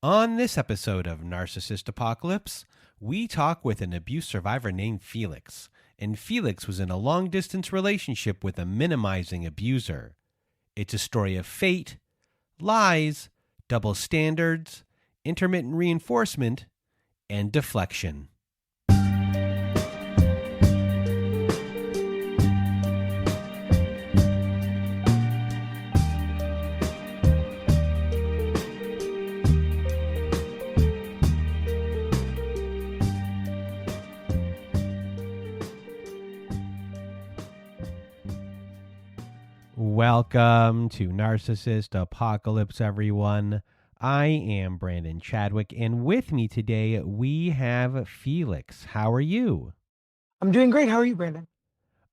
On this episode of Narcissist Apocalypse, we talk with an abuse survivor named Felix. And Felix was in a long-distance relationship with a minimizing abuser. It's a story of fate, lies, double standards, intermittent reinforcement, and deflection. Welcome to Narcissist Apocalypse, everyone. I am Brandon Chadwick, and with me today we have Felix. How are you? I'm doing great. How are you, Brandon?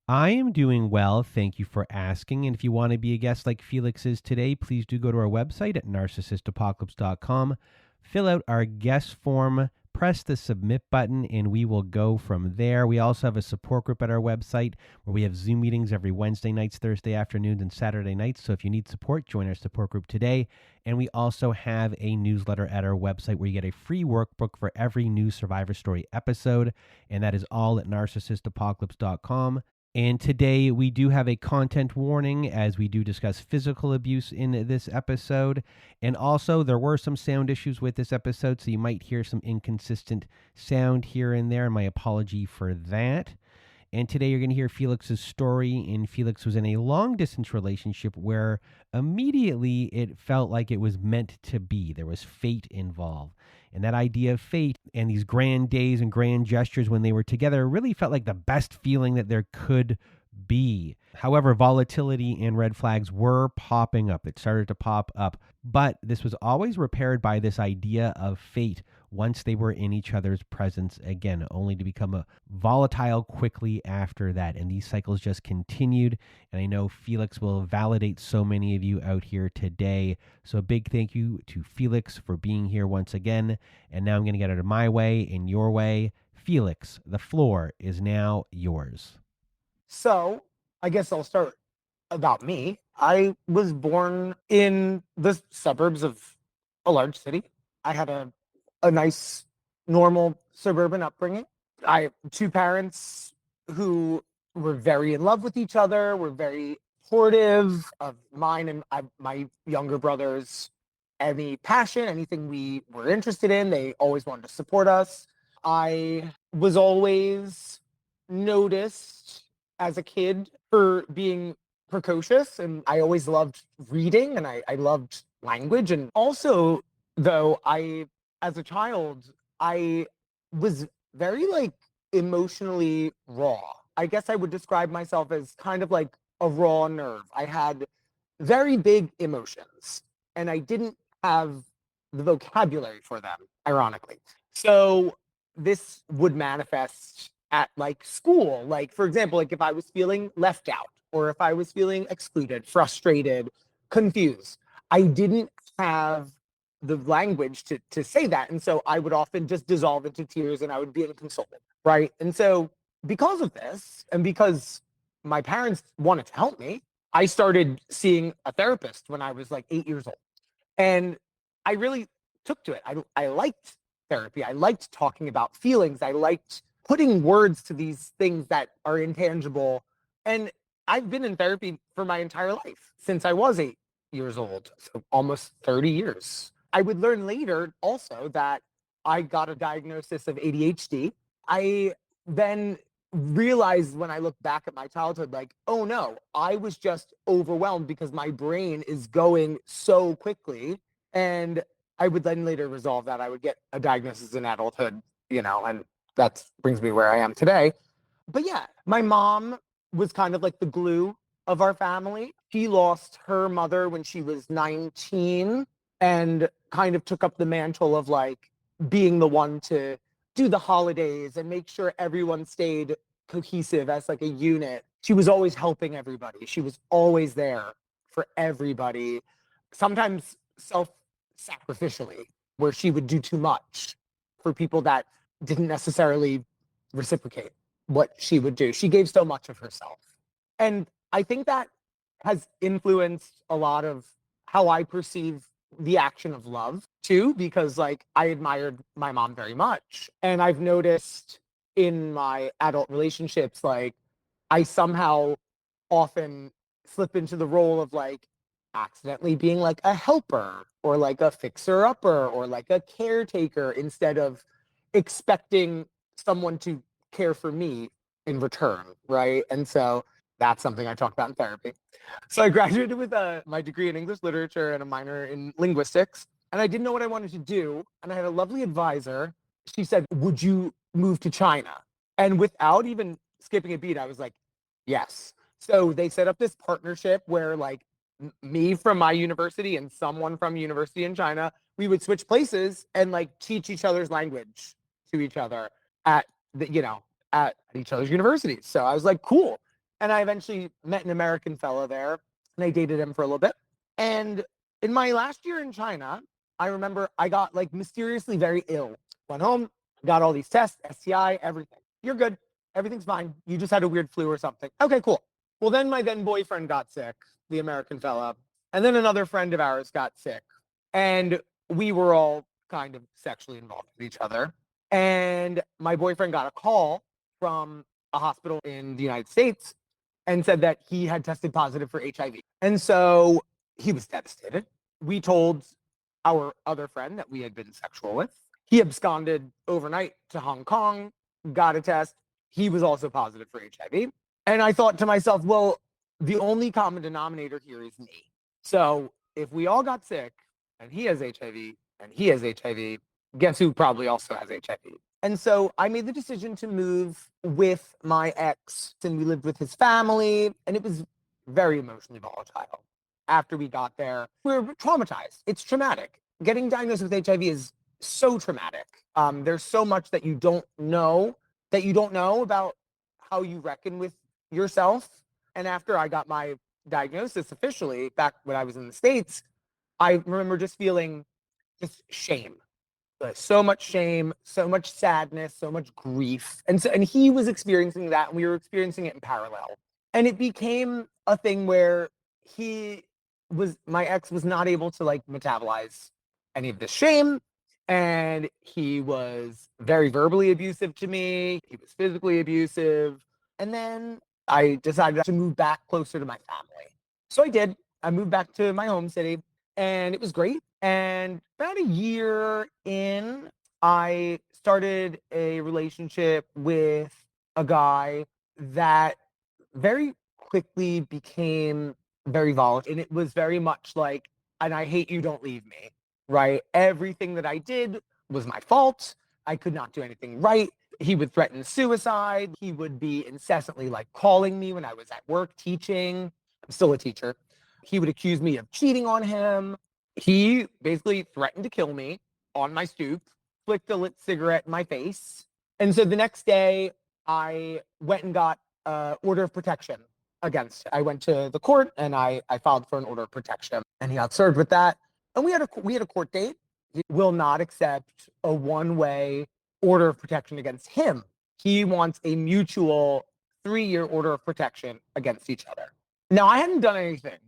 I am doing well. Thank you for asking. And if you want to be a guest like Felix is today, please do go to our website at narcissistapocalypse.com, fill out our guest form, press the submit button, and we will go from there. We also have a support group at our website where we have Zoom meetings every Wednesday nights, Thursday afternoons, and Saturday nights. So if you need support, join our support group today. And we also have a newsletter at our website where you get a free workbook for every new Survivor Story episode. And that is all at narcissistapocalypse.com. And today we do have a content warning as we do discuss physical abuse in this episode. And also there were some sound issues with this episode, so you might hear some inconsistent sound here and there. My apology for that. And today you're going to hear Felix's story. And Felix was in a long distance relationship where immediately it felt like it was meant to be. There was fate involved. And that idea of fate and these grand days and grand gestures when they were together really felt like the best feeling that there could be. However, volatility and red flags were popping up. It started to pop up. But this was always repaired by this idea of fate once they were in each other's presence again, only to become volatile quickly after that. And these cycles just continued. And I know Felix will validate so many of you out here today. So a big thank you to Felix for being here once again. And now I'm going to get out of my way and your way. Felix, the floor is now yours. So, I guess I'll start about me. I was born in the suburbs of a large city. I had a nice, normal suburban upbringing. I have two parents who were very in love with each other, were very supportive of mine and my younger brothers. Any passion, anything we were interested in, they always wanted to support us. I was always noticed as a kid for being precocious, and I always loved reading and I loved language. And also, though, as a child, I was very emotionally raw. I guess I would describe myself as kind of like a raw nerve. I had very big emotions and I didn't have the vocabulary for them, ironically. So this would manifest at school. For example, if I was feeling left out or if I was feeling excluded, frustrated, confused, I didn't have the language to say that. And so I would often just dissolve into tears and I would be inconsolable, right? And so because of this, and because my parents wanted to help me, I started seeing a therapist when I was 8 years old. And I really took to it. I liked therapy. I liked talking about feelings. I liked putting words to these things that are intangible. And I've been in therapy for my entire life since I was 8 years old, so almost 30 years. I would learn later also that I got a diagnosis of ADHD. I then realized when I look back at my childhood, oh no, I was just overwhelmed because my brain is going so quickly. And I would then later resolve that. I would get a diagnosis in adulthood, and that brings me where I am today. But yeah, my mom was kind of like the glue of our family. She lost her mother when she was 19 and kind of took up the mantle of being the one to do the holidays and make sure everyone stayed cohesive as a unit. She was always helping everybody. She was always there for everybody, sometimes self-sacrificially, where she would do too much for people that didn't necessarily reciprocate what she would do. She gave so much of herself. And I think that has influenced a lot of how I perceive the action of love too, because like I admired my mom very much. And I've noticed in my adult relationships, like I somehow often slip into the role of like accidentally being like a helper or like a fixer upper or like a caretaker instead of expecting someone to care for me in return, right? And so that's something I talk about in therapy. So I graduated with my degree in English literature and a minor in linguistics. And I didn't know what I wanted to do. And I had a lovely advisor. She said, "Would you move to China?" And without even skipping a beat, I was like, yes. So they set up this partnership where like me from my university and someone from university in China, we would switch places and like teach each other's language to each other at at each other's universities. So I was like, cool. And I eventually met an American fellow there and I dated him for a little bit. And in my last year in China, I remember I got like mysteriously very ill. Went home, got all these tests, STI, everything. You're good. Everything's fine. You just had a weird flu or something. Okay, cool. Well, then my then boyfriend got sick, the American fella. And then another friend of ours got sick. And we were all kind of sexually involved with each other. And my boyfriend got a call from a hospital in the United States and said that he had tested positive for HIV. And so he was devastated. We told our other friend that we had been sexual with. He absconded overnight to Hong Kong, got a test. He was also positive for HIV. And I thought to myself, well, the only common denominator here is me. So if we all got sick and he has HIV and he has HIV, guess who probably also has HIV? And so I made the decision to move with my ex, and we lived with his family, and it was very emotionally volatile. After we got there, we were traumatized. It's traumatic. Getting diagnosed with HIV is so traumatic. There's so much that you don't know about how you reckon with yourself. And after I got my diagnosis officially, back when I was in the States, I remember just feeling just shame. So much shame, so much sadness, so much grief. And he was experiencing that, and we were experiencing it in parallel. And it became a thing where my ex was not able to like metabolize any of this shame. And he was very verbally abusive to me. He was physically abusive. And then I decided to move back closer to my family. So I did. I moved back to my home city and it was great. And about a year in, I started a relationship with a guy that very quickly became very volatile. And it was very much like, and I hate you, don't leave me, right? Everything that I did was my fault. I could not do anything right. He would threaten suicide. He would be incessantly like calling me when I was at work teaching. I'm still a teacher. He would accuse me of cheating on him. He basically threatened to kill me on my stoop, flicked a lit cigarette in my face. And so the next day, I went and got an order of protection against it. I went to the court and I filed for an order of protection and he got served with that. And we had a court date. He will not accept a one-way order of protection against him. He wants a mutual 3-year order of protection against each other. Now, I hadn't done anything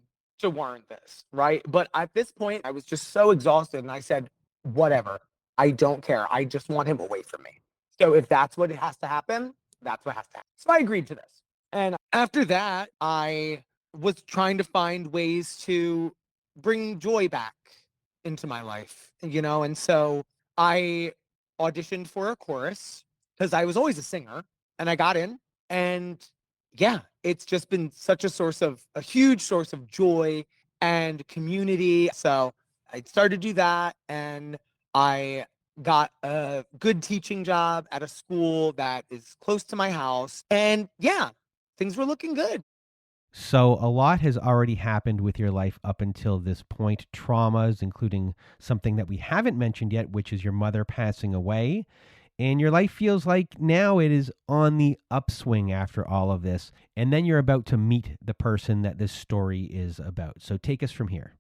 to warrant this, right? But at this point, I was just so exhausted and I said, whatever, I don't care. I just want him away from me. So if that's what has to happen, that's what has to happen. So I agreed to this. And after that, I was trying to find ways to bring joy back into my life, and so I auditioned for a chorus because I was always a singer and I got in. And yeah, it's just been such a huge source of joy and community. So I started to do that and I got a good teaching job at a school that is close to my house. And yeah, things were looking good. So, a lot has already happened with your life up until this point. Traumas, including something that we haven't mentioned yet, which is your mother passing away. And your life feels like now it is on the upswing after all of this. And then you're about to meet the person that this story is about. So, take us from here.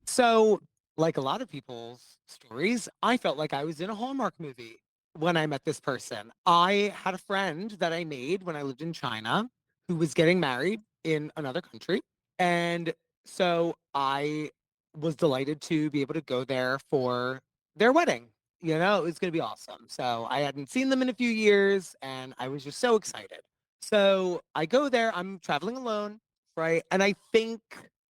So, like a lot of people's stories, I felt like I was in a Hallmark movie when I met this person. I had a friend that I made when I lived in China who was getting married in another country. And so I was delighted to be able to go there for their wedding. You know, it was going to be awesome. So I hadn't seen them in a few years and I was just so excited. So I go there, I'm traveling alone, right? And I think,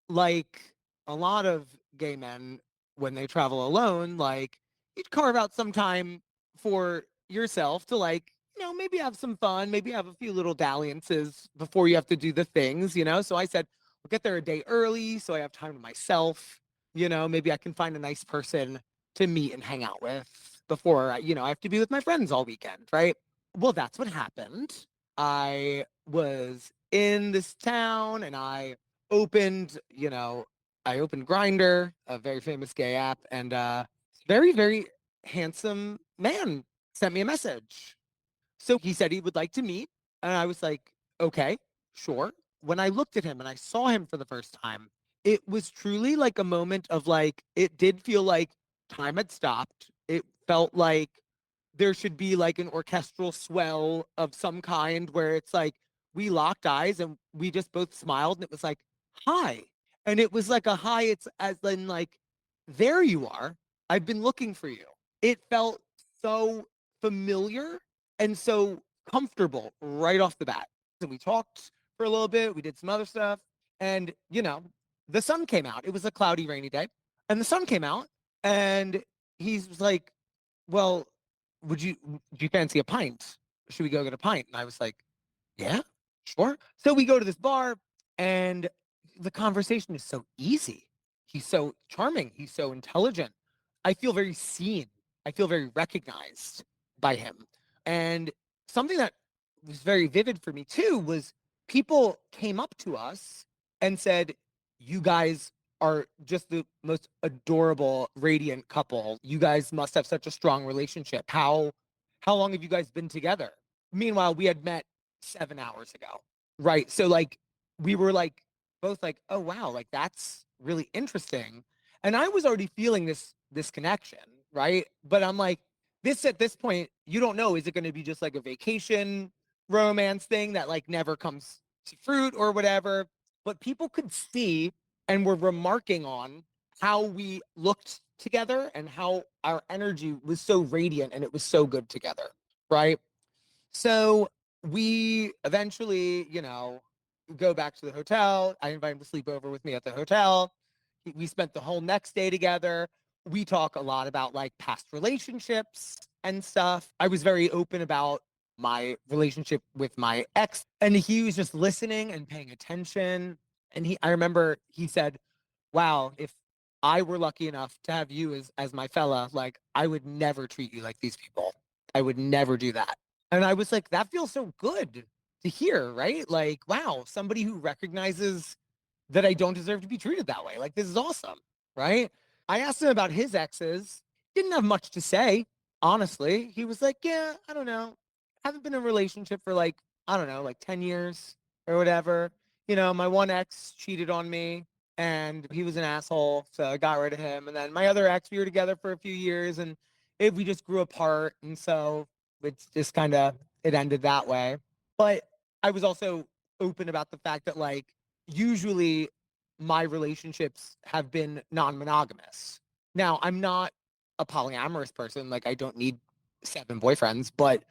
like a lot of gay men, when they travel alone, like you'd carve out some time for yourself to, like, maybe have some fun, maybe have a few little dalliances before you have to do the things, So I said, we'll get there a day early so I have time to myself. Maybe I can find a nice person to meet and hang out with before I have to be with my friends all weekend, right? Well, that's what happened. I was in this town and I opened Grinder, a very famous gay app, and very, very handsome man sent me a message. So he said he would like to meet. And I was like, okay, sure. When I looked at him and I saw him for the first time, it was truly like a moment of, like, it did feel like time had stopped. It felt like there should be like an orchestral swell of some kind where it's like we locked eyes and we just both smiled and it was like, hi. And it was like a hi, it's as in like, there you are. I've been looking for you. It felt so familiar and so comfortable right off the bat. And we talked for a little bit, we did some other stuff, and the sun came out. It was a cloudy, rainy day, and the sun came out, and he was like, well, do you fancy a pint? Should we go get a pint? And I was like, yeah, sure. So we go to this bar and the conversation is so easy. He's so charming. He's so intelligent. I feel very seen. I feel very recognized by him. And something that was very vivid for me too was people came up to us and said, you guys are just the most adorable, radiant couple. You guys must have such a strong relationship. How long have you guys been together? Meanwhile, we had met 7 hours ago. Right. So like we were like both like, oh wow, like that's really interesting. And I was already feeling this connection, right? But I'm like, this at this point, you don't know, is it going to be just like a vacation romance thing that like never comes to fruit or whatever? But people could see and were remarking on how we looked together and how our energy was so radiant and it was so good together, right? So we eventually, go back to the hotel. I invite him to sleep over with me at the hotel. We spent the whole next day together. We talk a lot about like past relationships and stuff. I was very open about my relationship with my ex, and he was just listening and paying attention. And I remember he said, wow, if I were lucky enough to have you as my fella, like I would never treat you like these people. I would never do that. And I was like, that feels so good to hear, right? Like, wow, somebody who recognizes that I don't deserve to be treated that way. Like, this is awesome, right? I asked him about his exes. Didn't have much to say, honestly. He was like, yeah, I don't know. Haven't been in a relationship for like, I don't know, like 10 years or whatever. My one ex cheated on me and he was an asshole. So I got rid of him. And then my other ex, we were together for a few years and we just grew apart. And so it's just kind of, it ended that way. But I was also open about the fact that, like, usually my relationships have been non-monogamous. Now, I'm not a polyamorous person. Like, I don't need 7 boyfriends, but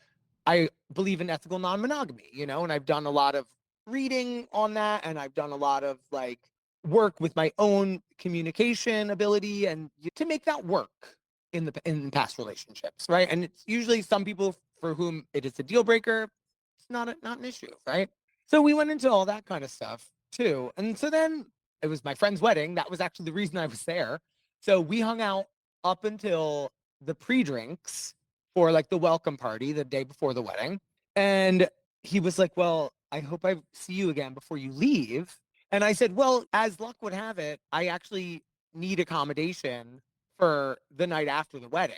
I believe in ethical non-monogamy, and I've done a lot of reading on that, and I've done a lot of like work with my own communication ability and to make that work in past relationships, right? And it's usually some people for whom it is a deal breaker. It's not an issue, right? So we went into all that kind of stuff too. And so then it was my friend's wedding. That was actually the reason I was there. So we hung out up until the pre-drinks for like the welcome party the day before the wedding. And he was like, well, I hope I see you again before you leave. And I said, well, as luck would have it, I actually need accommodation for the night after the wedding.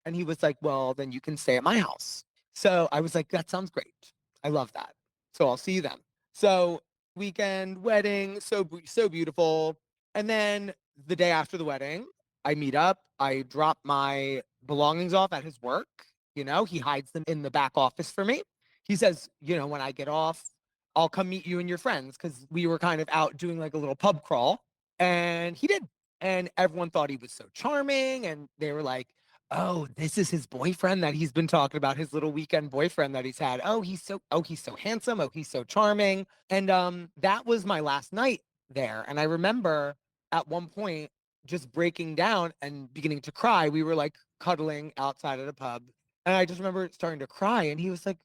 And he was like, well, then you can stay at my house. So I was like, that sounds great. I love that. So I'll see you then. So weekend, wedding, so beautiful. And then the day after the wedding, I meet up. I drop my belongings off at his work. He hides them in the back office for me. He says, when I get off, I'll come meet you and your friends because we were kind of out doing like a little pub crawl. And he did. And everyone thought he was so charming. And they were like, oh, this is his boyfriend that he's been talking about, his little weekend boyfriend that he's had. He's so handsome. Oh, he's so charming. And that was my last night there. And I remember at one point just breaking down and beginning to cry. We were like cuddling outside of the pub. And I just remember starting to cry. And he was like,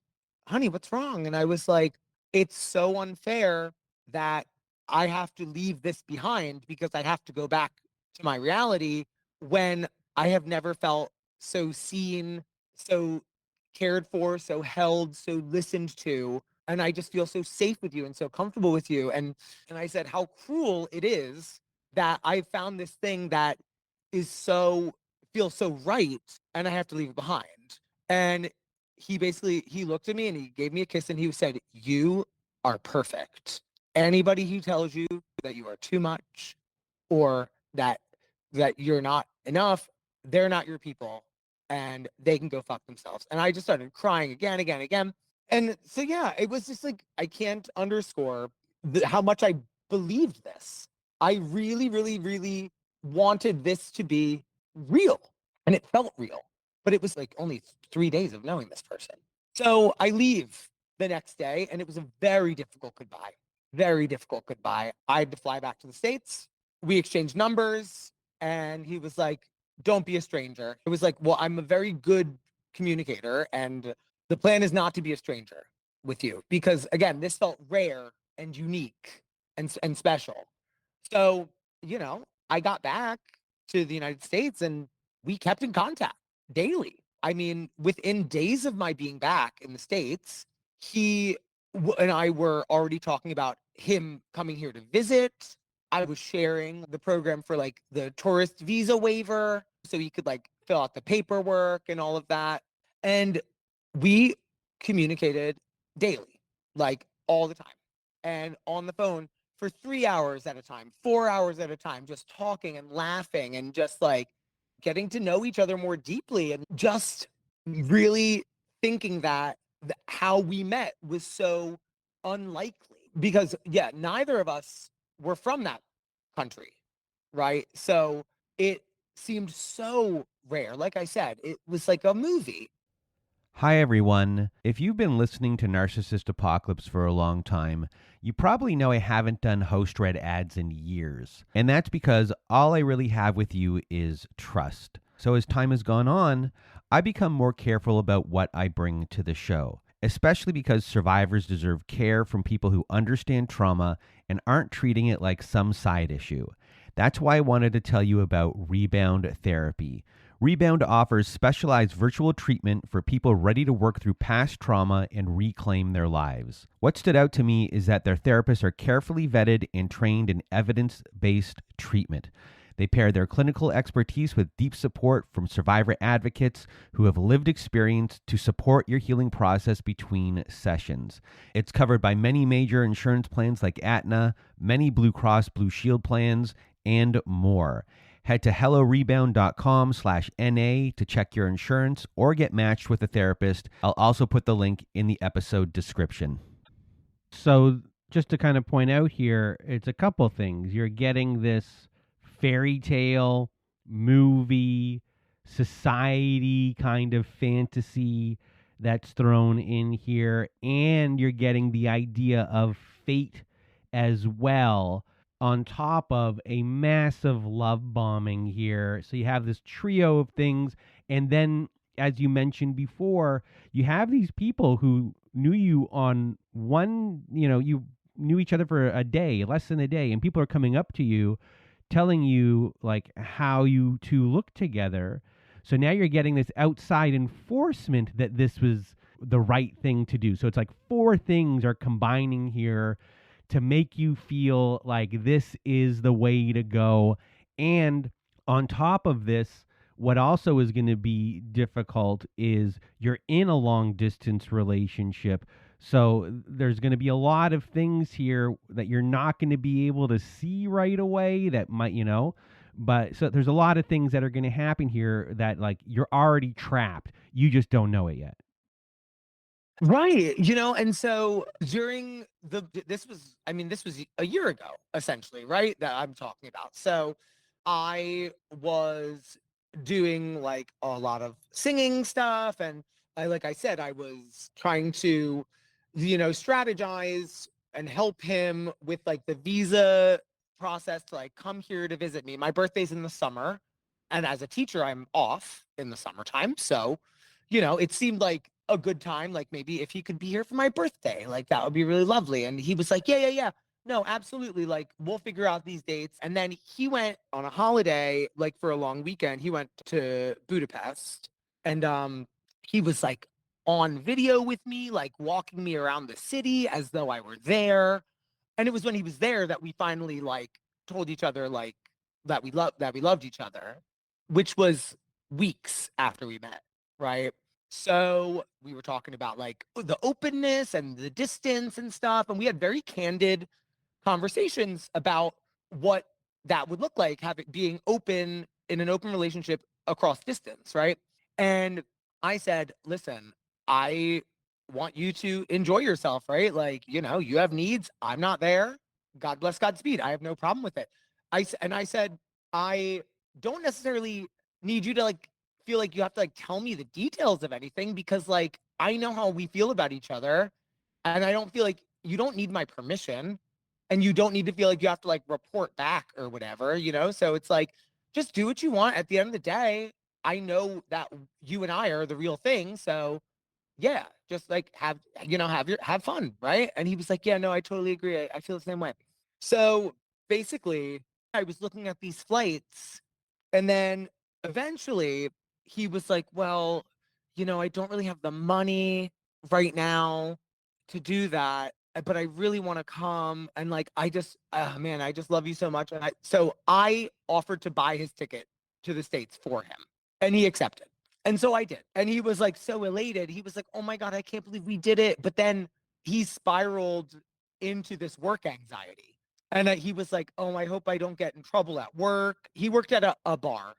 honey, what's wrong? And I was like, it's so unfair that I have to leave this behind because I have to go back to my reality when I have never felt so seen, so cared for, so held, so listened to. And I just feel so safe with you and so comfortable with you. And I said, how cruel it is that I found this thing that is so feels so right and I have to leave it behind. And he looked at me and he gave me a kiss and he said, you are perfect. Anybody who tells you that you are too much or that you're not enough, they're not your people and they can go fuck themselves. And I just started crying again, again, again. And so yeah, it was just like I can't underscore how much I believed this. I really, really, really wanted this to be real, and it felt real. But it was like only 3 days of knowing this person. So I leave the next day, and it was a very difficult goodbye. Very difficult goodbye. I had to fly back to the States. We exchanged numbers, and he was like, don't be a stranger. It was like, well, I'm a very good communicator, and the plan is not to be a stranger with you because, again, this felt rare and unique and special. So, I got back to the United States and we kept in contact daily. I mean, within days of my being back in the States, he and I were already talking about him coming here to visit. I was sharing the program for like the tourist visa waiver so he could like fill out the paperwork and all of that. And we communicated daily, like all the time, and on the phone for 3 hours at a time, 4 hours at a time, just talking and laughing and just like getting to know each other more deeply and just really thinking that how we met was so unlikely because, yeah, neither of us were from that country, right? So it seemed so rare. Like I said, it was like a movie. Hi, everyone. If you've been listening to Narcissist Apocalypse for a long time, you probably know I haven't done host read ads in years. And that's because all I really have with you is trust. So as time has gone on, I become more careful about what I bring to the show, especially because survivors deserve care from people who understand trauma and aren't treating it like some side issue. That's why I wanted to tell you about Rebound Therapy. Rebound offers specialized virtual treatment for people ready to work through past trauma and reclaim their lives. What stood out to me is that their therapists are carefully vetted and trained in evidence-based treatment. They pair their clinical expertise with deep support from survivor advocates who have lived experience to support your healing process between sessions. It's covered by many major insurance plans like Aetna, many Blue Cross Blue Shield plans, and more. Head to hellorebound.com/NA to check your insurance or get matched with a therapist. I'll also put the link in the episode description. So, just to kind of point out here, it's a couple things. You're getting this fairy tale, movie, society kind of fantasy that's thrown in here, and you're getting the idea of fate as well on top of a massive love bombing here. So you have this trio of things. And then, as you mentioned before, you have these people who knew you on one, you knew each other for a day, less than a day. And people are coming up to you telling you like how you two look together. So now you're getting this outside enforcement that this was the right thing to do. So it's like four things are combining here to make you feel like this is the way to go. And on top of this, what also is going to be difficult is you're in a long distance relationship. So there's going to be a lot of things here that you're not going to be able to see right away that might, but so there's a lot of things that are going to happen here that like you're already trapped. You just don't know it yet. Right. And so during this was a year ago, essentially, right? That I'm talking about. So I was doing like a lot of singing stuff. And like I said, I was trying to, strategize and help him with like the visa process to like come here to visit me. My birthday's in the summer. And as a teacher, I'm off in the summertime. So, it seemed like a good time. Like maybe if he could be here for my birthday, like that would be really lovely. And he was like, yeah, yeah, yeah. No, absolutely. Like, we'll figure out these dates. And then he went on a holiday, like for a long weekend. He went to Budapest and he was like on video with me, like walking me around the city as though I were there. And it was when he was there that we finally like told each other like that we loved each other, which was weeks after we met, right? So we were talking about like the openness and the distance and stuff. And we had very candid conversations about what that would look like, being open in an open relationship across distance, right? And I said, listen, I want you to enjoy yourself, right? Like, you have needs. I'm not there. God bless Godspeed. I have no problem with it. I said, I don't necessarily need you to like feel like you have to like tell me the details of anything because like I know how we feel about each other and I don't feel like you don't need my permission and you don't need to feel like you have to like report back or whatever, So it's like just do what you want. At the end of the day, I know that you and I are the real thing. So yeah, just like have fun, right? And he was like, yeah, no, I totally agree. I feel the same way. So basically, I was looking at these flights, and then eventually he was like, well, I don't really have the money right now to do that, but I really want to come. And like, man, I just love you so much. So I offered to buy his ticket to the States for him, and he accepted. And so I did. And he was like so elated. He was like, oh my God, I can't believe we did it. But then he spiraled into this work anxiety. And he was like, oh, I hope I don't get in trouble at work. He worked at a bar.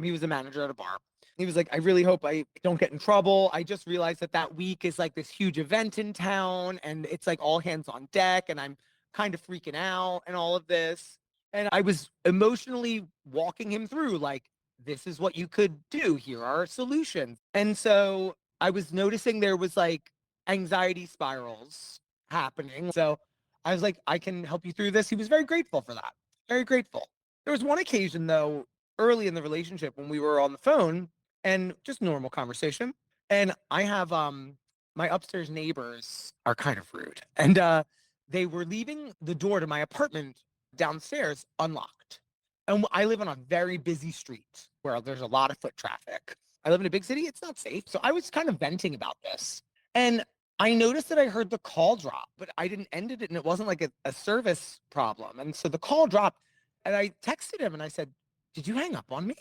He was a manager at a bar. He was like, I really hope I don't get in trouble. I just realized that week is like this huge event in town and it's like all hands on deck. And I'm kind of freaking out and all of this. And I was emotionally walking him through like, this is what you could do. Here are solutions. And so I was noticing there was like anxiety spirals happening. So I was like, I can help you through this. He was very grateful for that. Very grateful. There was one occasion though, early in the relationship when we were on the phone and just normal conversation. And I have my upstairs neighbors are kind of rude. And they were leaving the door to my apartment downstairs unlocked. And I live on a very busy street where there's a lot of foot traffic. I live in a big city. It's not safe. So I was kind of venting about this. And I noticed that I heard the call drop, but I didn't end it. And it wasn't like a service problem. And so the call dropped. And I texted him and I said, did you hang up on me?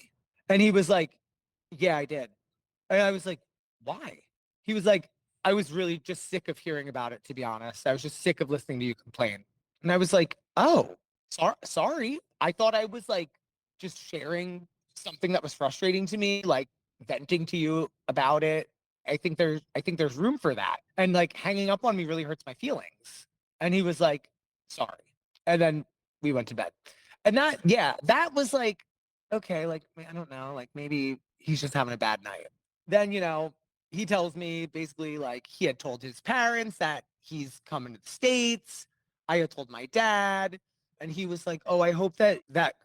And he was like, yeah, I did. And I was like, why? He was like, I was really just sick of hearing about it, to be honest. I was just sick of listening to you complain. And I was like, oh, sorry. I thought I was like just sharing something that was frustrating to me, like venting to you about it. I think there's room for that. And like hanging up on me really hurts my feelings. And he was like, sorry. And then we went to bed. And that was like, okay, like I don't know, like maybe he's just having a bad night. Then, he tells me basically like he had told his parents that he's coming to the States. I had told my dad, and he was like, "Oh, I hope that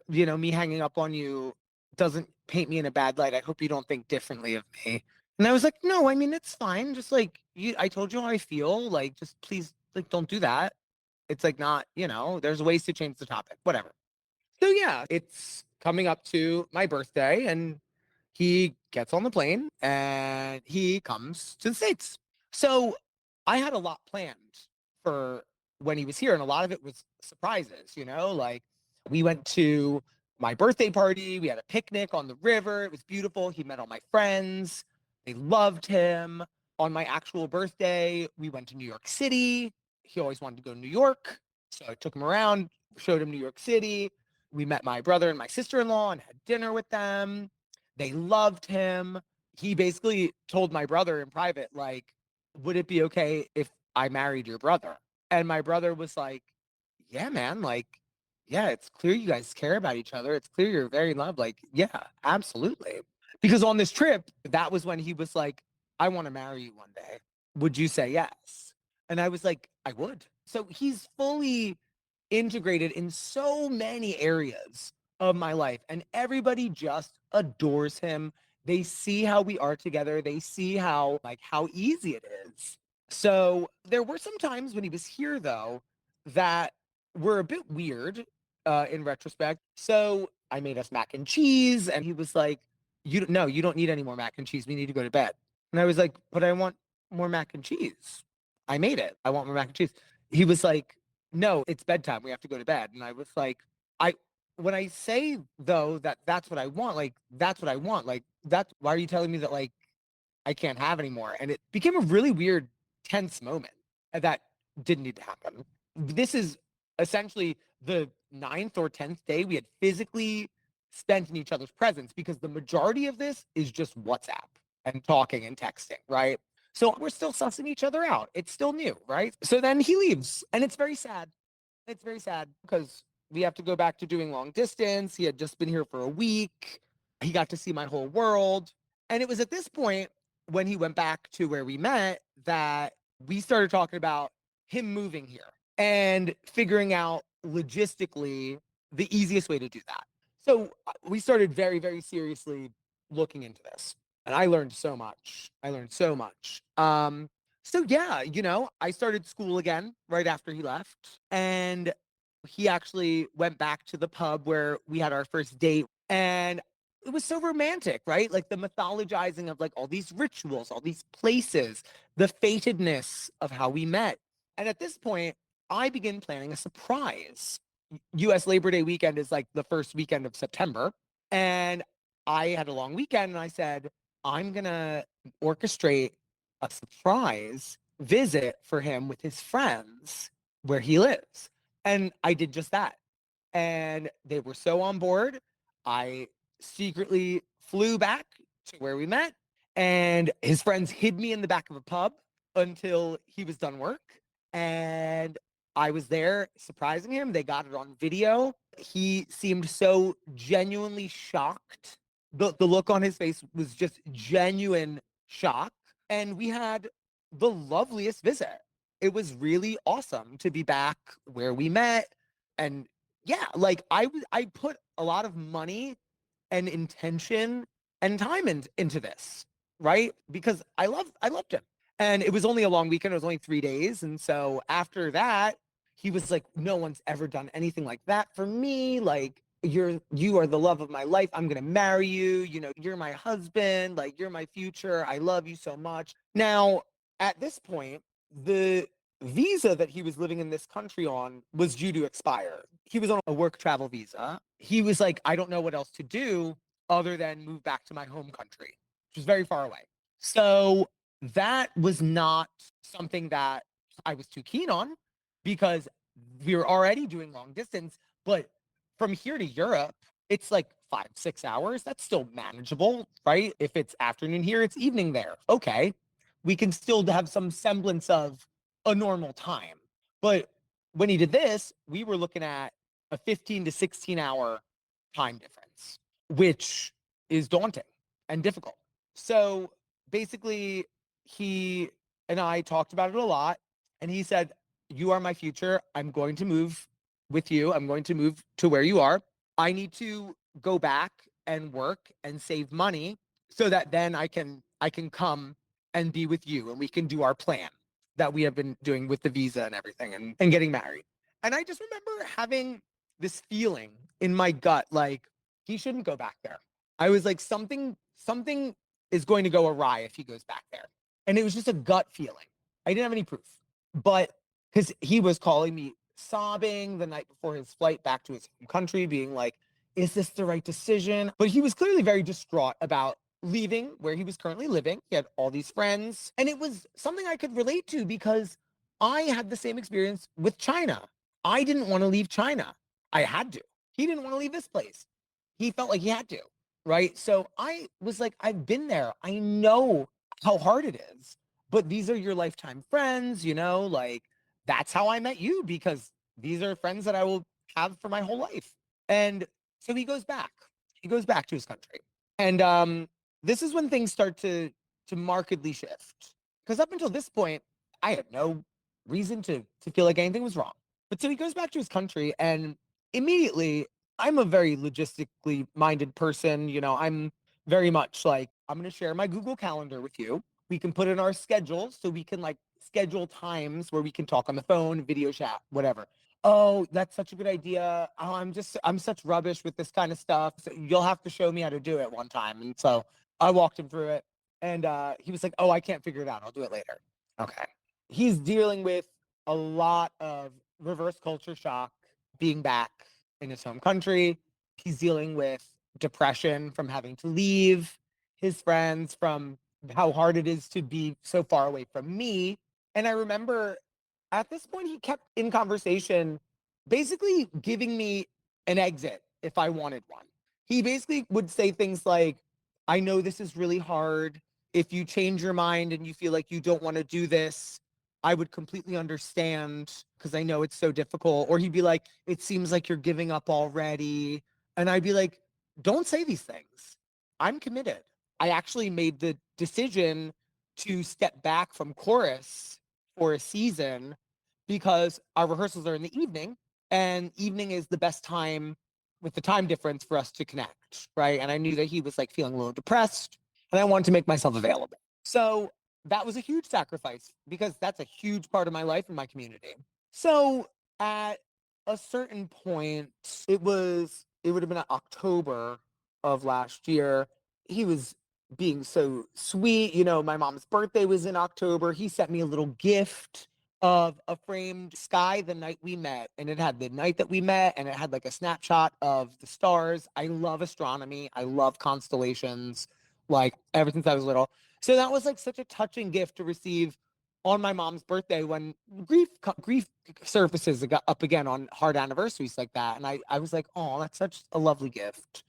me hanging up on you doesn't paint me in a bad light. I hope you don't think differently of me." And I was like, "No, I mean it's fine. Just like I told you how I feel. Like just please like don't do that. It's like not, there's ways to change the topic. Whatever." So yeah, it's coming up to my birthday and he gets on the plane and he comes to the States. So I had a lot planned for when he was here, and a lot of it was surprises, like we went to my birthday party, we had a picnic on the river, it was beautiful. He met all my friends, they loved him. On my actual birthday, we went to New York City. He always wanted to go to New York. So I took him around, showed him New York City. We met my brother and my sister-in-law and had dinner with them. They loved him. He basically told my brother in private, like, would it be okay if I married your brother? And my brother was like, yeah, man, like, yeah, it's clear you guys care about each other. It's clear you're very in love. Like, yeah, absolutely. Because on this trip, that was when he was like, I want to marry you one day. Would you say yes? And I was like, I would. So he's fully integrated in so many areas of my life, and everybody just adores him. They see how we are together. They see how easy it is. So there were some times when he was here though that were a bit weird in retrospect. So I made us mac and cheese, and he was like, you don't need any more mac and cheese. We need to go to bed." And I was like, "But I want more mac and cheese. I made it. I want more mac and cheese." He was like, "No, it's bedtime. We have to go to bed." And I was like, "I when I say though that that's what I want, like that's what I want. Like that's why are you telling me that like I can't have anymore?" And it became a really weird, tense moment that didn't need to happen. This is essentially the ninth or 10th day we had physically spent in each other's presence, because the majority of this is just WhatsApp and talking and texting, right? So we're still sussing each other out. It's still new, right? So then he leaves, and it's very sad. It's very sad because we have to go back to doing long distance. He had just been here for a week. He got to see my whole world. And it was at this point when he went back to where we met that we started talking about him moving here and figuring out logistically the easiest way to do that. So we started very, very seriously looking into this. And I learned so much. I learned so much. So yeah, I started school again right after he left. And he actually went back to the pub where we had our first date. And it was so romantic, right? Like the mythologizing of like all these rituals, all these places, the fatedness of how we met. And at this point, I begin planning a surprise. US Labor Day weekend is like the first weekend of September. And I had a long weekend, and I said, I'm going to orchestrate a surprise visit for him with his friends where he lives. And I did just that. And they were so on board. I secretly flew back to where we met, and his friends hid me in the back of a pub until he was done work. And I was there surprising him. They got it on video. He seemed so genuinely shocked. The look on his face was just genuine shock. And we had the loveliest visit. It was really awesome to be back where we met. And yeah, like I put a lot of money and intention and time into this, right? Because I loved him. And it was only a long weekend, it was only 3 days. And so after that, he was like, no one's ever done anything like that for me. Like, you are the love of my life. I'm gonna marry you. You're my husband, like you're my future. I love you so much. Now, at this point, the visa that he was living in this country on was due to expire. He was on a work travel visa. He was like, I don't know what else to do other than move back to my home country, which is very far away. So that was not something that I was too keen on, because we were already doing long distance. But from here to Europe, it's like 5, 6 hours. That's still manageable, right? If it's afternoon here, it's evening there. Okay. We can still have some semblance of a normal time. But when he did this, we were looking at a 15 to 16 hour time difference, which is daunting and difficult. So basically, he and I talked about it a lot. And he said, you are my future. I'm going to move with you. I'm going to move to where you are. I need to go back and work and save money so that then I can come and be with you, and we can do our plan that we have been doing with the visa and everything, and getting married. And I just remember having this feeling in my gut, like he shouldn't go back there. I was like, something is going to go awry if he goes back there. And it was just a gut feeling. I didn't have any proof, but because he was calling me sobbing the night before his flight back to his home country, being like, is this the right decision? But he was clearly very distraught about leaving where he was currently living. He had all these friends, and it was something I could relate to because I had the same experience with China. I didn't want to leave China. I had to. He didn't want to leave this place. He felt like he had to, right? So I was like, I've been there. I know how hard it is, but these are your lifetime friends, like that's how I met you, because these are friends that I will have for my whole life. And so he goes back. He goes back to his country. And this is when things start to markedly shift. Because up until this point, I had no reason to feel like anything was wrong. But so he goes back to his country, and immediately, I'm a very logistically minded person. You know, I'm very much like, I'm going to share my Google Calendar with you. We can put in our schedules so we can like schedule times where we can talk on the phone, video chat, whatever. Oh, that's such a good idea. Oh, I'm such rubbish with this kind of stuff. So you'll have to show me how to do it one time. And so I walked him through it. And he was like, oh, I can't figure it out. I'll do it later. Okay. He's dealing with a lot of reverse culture shock being back in his home country. He's dealing with depression from having to leave his friends, from how hard it is to be so far away from me. And I remember at this point, he kept in conversation, basically giving me an exit if I wanted one. He basically would say things like, I know this is really hard. If you change your mind and you feel like you don't want to do this, I would completely understand because I know it's so difficult. Or he'd be like, it seems like you're giving up already. And I'd be like, don't say these things. I'm committed. I actually made the decision to step back from chorus for a season because our rehearsals are in the evening, and evening is the best time with the time difference for us to connect, right? And I knew that he was like feeling a little depressed, and I wanted to make myself available. So that was a huge sacrifice because that's a huge part of my life and my community. So at a certain point, it would have been October of last year. He was being so sweet. You know, my mom's birthday was in October. He sent me a little gift of a framed sky the night we met, and it had the night that we met, and it had like a snapshot of the stars. I love astronomy. I love constellations, like ever since I was little. So that was like such a touching gift to receive on my mom's birthday when grief surfaces up again on hard anniversaries like that. And I was like, oh, that's such a lovely gift.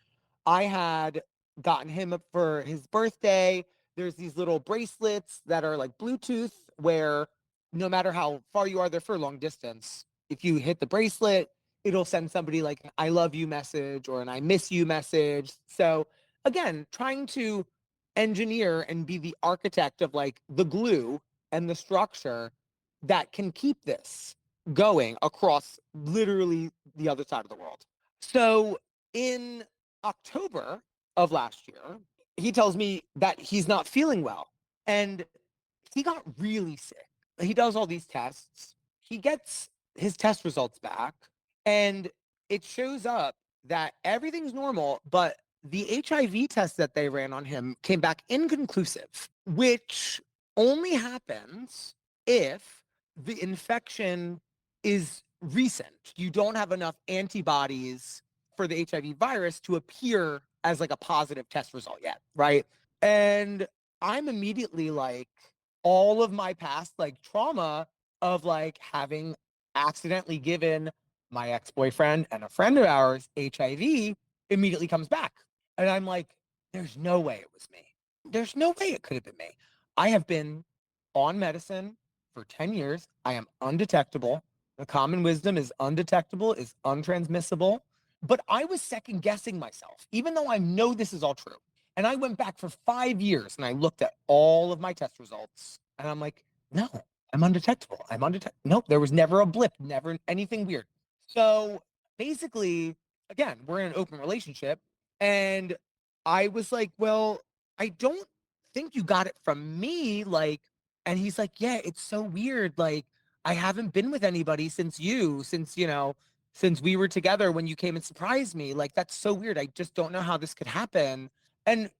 I had gotten him up for his birthday. There's these little bracelets that are like Bluetooth where no matter how far you are there for a long distance, if you hit the bracelet, it'll send somebody like an I love you message or an I miss you message. So again, trying to engineer and be the architect of like the glue and the structure that can keep this going across literally the other side of the world. So in October of last year, he tells me that he's not feeling well, and he got really sick. He does all these tests. He gets his test results back, and it shows up that everything's normal, but the HIV test that they ran on him came back inconclusive, which only happens if the infection is recent. You don't have enough antibodies for the HIV virus to appear as like a positive test result yet, right? And I'm immediately like, all of my past like trauma of like having accidentally given my ex-boyfriend and a friend of ours HIV immediately comes back. And I'm like, there's no way it was me. There's no way it could have been me. I have been on medicine for 10 years. I am undetectable. The common wisdom is undetectable, is untransmissible. But I was second guessing myself, even though I know this is all true. And I went back for 5 years and I looked at all of my test results and I'm like, no, I'm undetectable. I'm undetectable. Nope, there was never a blip, never anything weird. So basically, again, we're in an open relationship. And I was like, well, I don't think you got it from me. Like, and he's like, yeah, it's so weird. Like, I haven't been with anybody since since we were together when you came and surprised me. Like, that's so weird. I just don't know how this could happen. And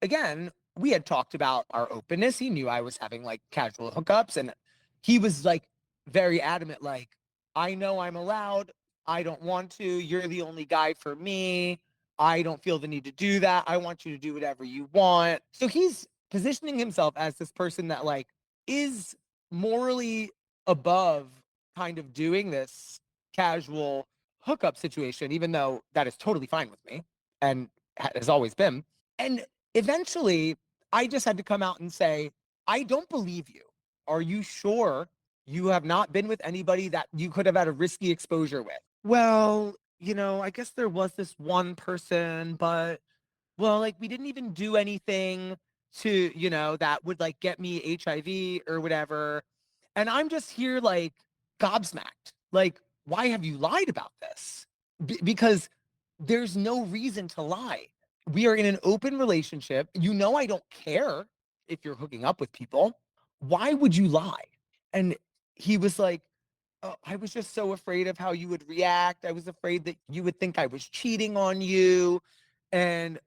again, we had talked about our openness. He knew I was having like casual hookups, and he was like very adamant, like, I know I'm allowed. I don't want to. You're the only guy for me. I don't feel the need to do that. I want you to do whatever you want. So he's positioning himself as this person that like is morally above kind of doing this casual hookup situation, even though that is totally fine with me and has always been. And eventually, I just had to come out and say, I don't believe you. Are you sure you have not been with anybody that you could have had a risky exposure with? Well, I guess there was this one person, but well, like we didn't even do anything to, that would like get me HIV or whatever. And I'm just here like gobsmacked. Like, why have you lied about this? Because there's no reason to lie. We are in an open relationship. I don't care if you're hooking up with people. Why would you lie? And he was like, oh, I was just so afraid of how you would react. I was afraid that you would think I was cheating on you. And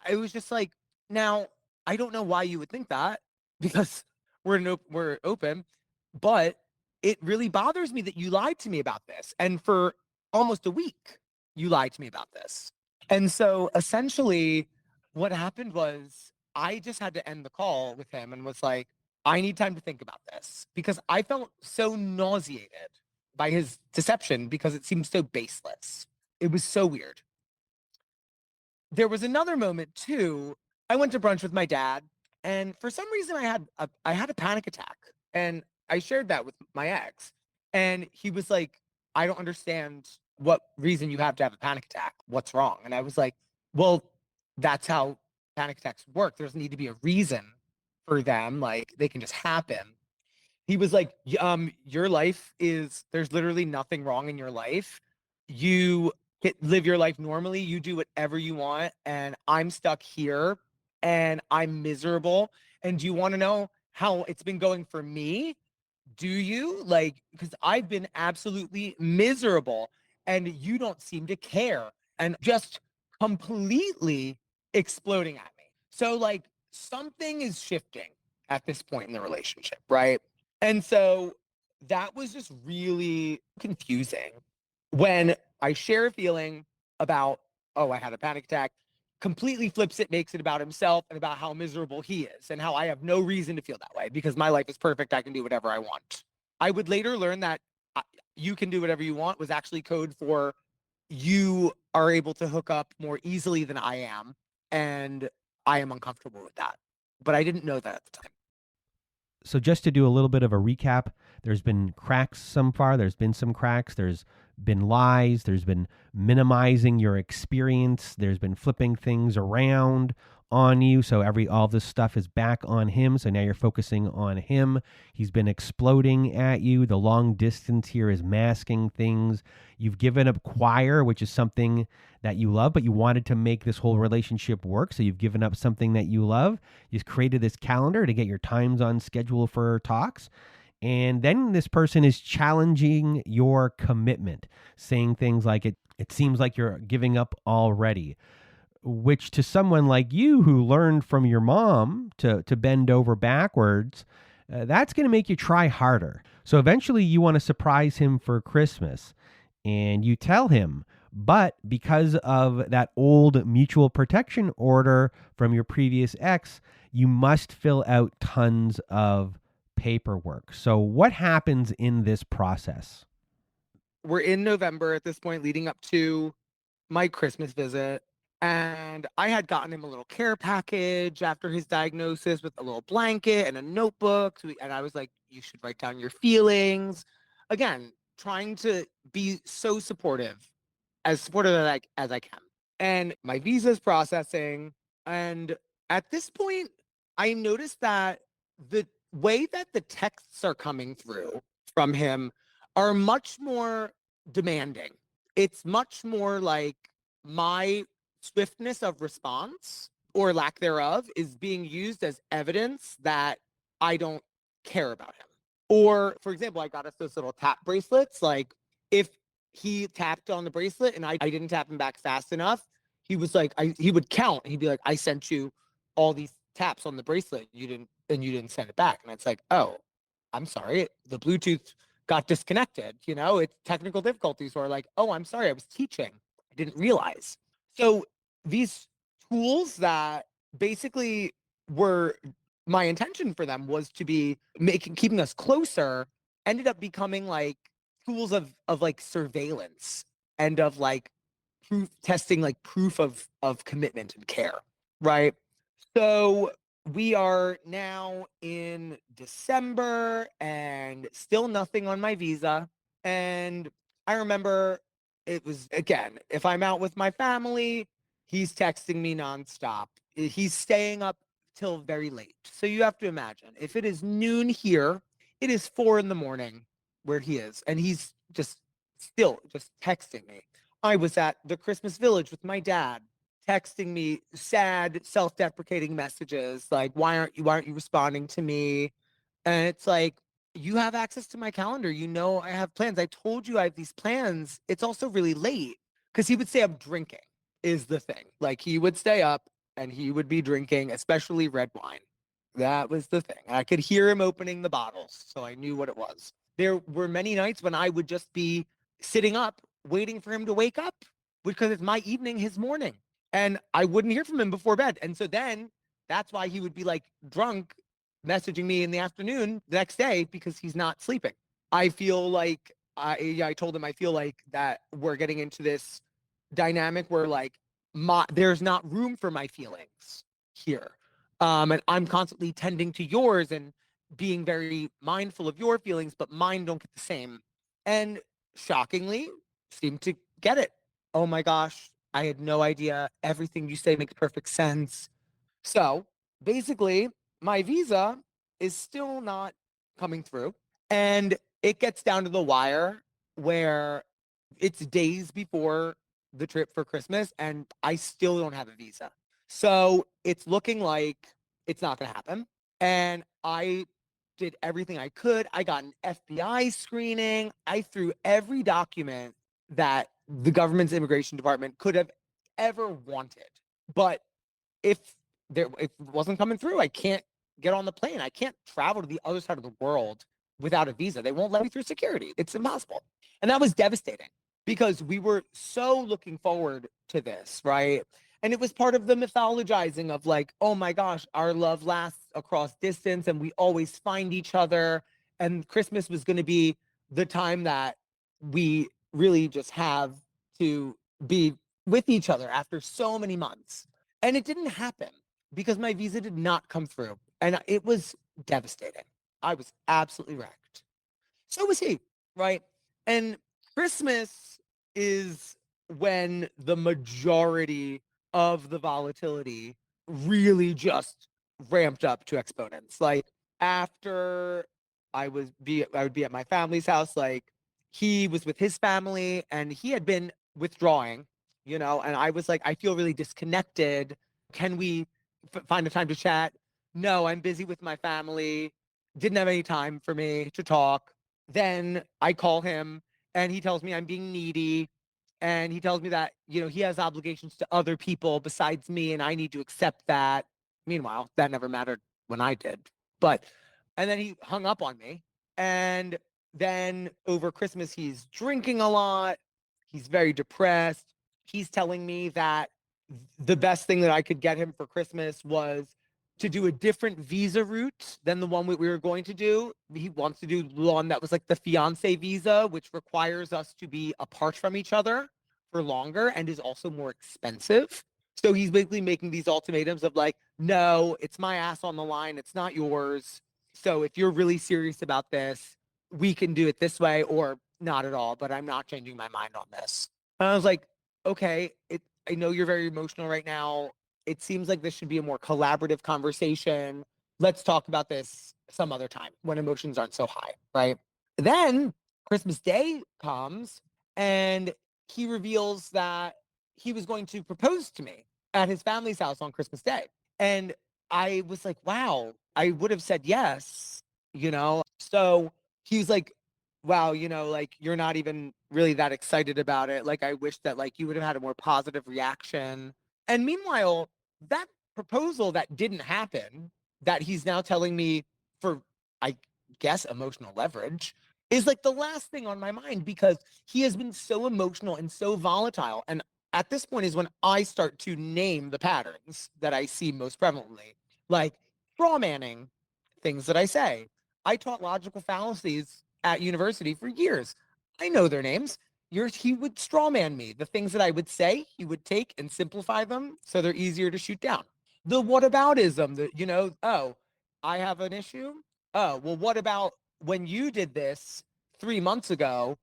I was just like, now, I don't know why you would think that because we're open, but it really bothers me that you lied to me about this. And for almost a week, you lied to me about this. And so essentially, what happened was I just had to end the call with him and was like, I need time to think about this because I felt so nauseated by his deception because it seemed so baseless. It was so weird. There was another moment too. I went to brunch with my dad, and for some reason I had a panic attack, and I shared that with my ex, and he was like, "I don't understand what reason you have to have a panic attack. What's wrong?" And I was like, "Well, that's how panic attacks work. There doesn't need to be a reason for them. Like they can just happen." He was like, your life is there's literally nothing wrong in your life. You live your life normally. You do whatever you want. And I'm stuck here and I'm miserable. And do you want to know how it's been going for me? Do you? Like, because I've been absolutely miserable and you don't seem to care and just completely exploding at me. So, like, something is shifting at this point in the relationship, right? And so that was just really confusing when I share a feeling about, oh, I had a panic attack, completely flips it, makes it about himself and about how miserable he is and how I have no reason to feel that way because my life is perfect. I can do whatever I want. I would later learn that you can do whatever you want was actually code for you are able to hook up more easily than I am. And I am uncomfortable with that. But I didn't know that at the time. So just to do a little bit of a recap, there's been cracks so far. There's been some cracks. There's been lies. There's been minimizing your experience. There's been flipping things around on you. So all this stuff is back on him. So now you're focusing on him. He's been exploding at you. The long distance here is masking things. You've given up choir, which is something that you love, but you wanted to make this whole relationship work. So you've given up something that you love. You've created this calendar to get your times on schedule for talks. And then this person is challenging your commitment, saying things like, it seems like you're giving up already, which to someone like you who learned from your mom to bend over backwards, that's going to make you try harder. So eventually you want to surprise him for Christmas and you tell him, but because of that old mutual protection order from your previous ex, you must fill out tons of paperwork. So what happens in this process? We're in November at this point, leading up to my Christmas visit. And I had gotten him a little care package after his diagnosis with a little blanket and a notebook. And I was like, you should write down your feelings. Again, trying to be so supportive, as supportive as I can. And my visa's processing. And at this point, I noticed that the way that the texts are coming through from him are much more demanding. It's much more like my swiftness of response or lack thereof is being used as evidence that I don't care about him. Or, for example, I got us those little tap bracelets. Like, if he tapped on the bracelet and I didn't tap him back fast enough, he was like, he would count. He'd be like, I sent you all these taps on the bracelet. You didn't send it back. And it's like, oh, I'm sorry. The Bluetooth got disconnected. It's technical difficulties or like, oh, I'm sorry. I was teaching. I didn't realize. So these tools that basically were my intention for them was to be keeping us closer ended up becoming like tools of like surveillance and of like proof of commitment and care, right? So we are now in December and still nothing on my visa. And I remember it was, again, if I'm out with my family, he's texting me nonstop. He's staying up till very late. So you have to imagine, if it is noon here, it is 4 a.m. where he is, and he's just still just texting me. I was at the Christmas village with my dad, texting me sad, self-deprecating messages like, why aren't you responding to me? And it's like, you have access to my calendar. You know, I have plans. I told you I have these plans. It's also really late because he would stay up drinking, is the thing. Like, he would stay up and he would be drinking, especially red wine. That was the thing. I could hear him opening the bottles, so I knew what it was. There were many nights when I would just be sitting up waiting for him to wake up because it's my evening, his morning. And I wouldn't hear from him before bed. And so then that's why he would be like drunk messaging me in the afternoon the next day because he's not sleeping. I feel like I told him I feel like that we're getting into this dynamic where like there's not room for my feelings here. And I'm constantly tending to yours and being very mindful of your feelings, but mine don't get the same. And shockingly, seem to get it. Oh my gosh, I had no idea. Everything you say makes perfect sense. So basically, my visa is still not coming through. And it gets down to the wire where it's days before the trip for Christmas, and I still don't have a visa. So it's looking like it's not going to happen. And I did everything I could. I got an FBI screening. I threw every document that the government's immigration department could have ever wanted. But if if it wasn't coming through, I can't get on the plane. I can't travel to the other side of the world without a visa. They won't let me through security. It's impossible. And that was devastating because we were so looking forward to this, right? And it was part of the mythologizing of like, oh my gosh, our love lasts across distance and we always find each other. And Christmas was going to be the time that we really just have to be with each other after so many months. And it didn't happen because my visa did not come through. And it was devastating. I was absolutely wrecked. So was he, right? And Christmas is when the majority of the volatility really just ramped up to exponents. Like, after I would be at my family's house, like, he was with his family and he had been withdrawing, and I was like, I feel really disconnected. Can we find a time to chat? No, I'm busy with my family. Didn't have any time for me to talk. Then I call him and he tells me I'm being needy. And he tells me that, he has obligations to other people besides me and I need to accept that. Meanwhile, that never mattered when I did. But, and then he hung up on me. And then over Christmas, he's drinking a lot. He's very depressed. He's telling me that the best thing that I could get him for Christmas was to do a different visa route than the one we were going to do. He wants to do one that was like the fiance visa, which requires us to be apart from each other for longer and is also more expensive. So he's basically making these ultimatums of like, no, it's my ass on the line. It's not yours. So if you're really serious about this, we can do it this way or not at all, but I'm not changing my mind on this. And I was like, okay, I know you're very emotional right now. It seems like this should be a more collaborative conversation. Let's talk about this some other time when emotions aren't so high, right? Then Christmas Day comes and he reveals that he was going to propose to me at his family's house on Christmas Day. And I was like, wow, I would have said yes, So he was like, wow, like, you're not even really that excited about it. Like, I wish that like you would have had a more positive reaction. And meanwhile, that proposal that didn't happen, that he's now telling me for, I guess, emotional leverage, is like the last thing on my mind because he has been so emotional and so volatile. And at this point is when I start to name the patterns that I see most prevalently, like straw manning things that I say. I taught logical fallacies at university for years. I know their names. He would strawman me. The things that I would say, he would take and simplify them so they're easier to shoot down. The whataboutism, oh, I have an issue. Oh, well, what about when you did this 3 months ago?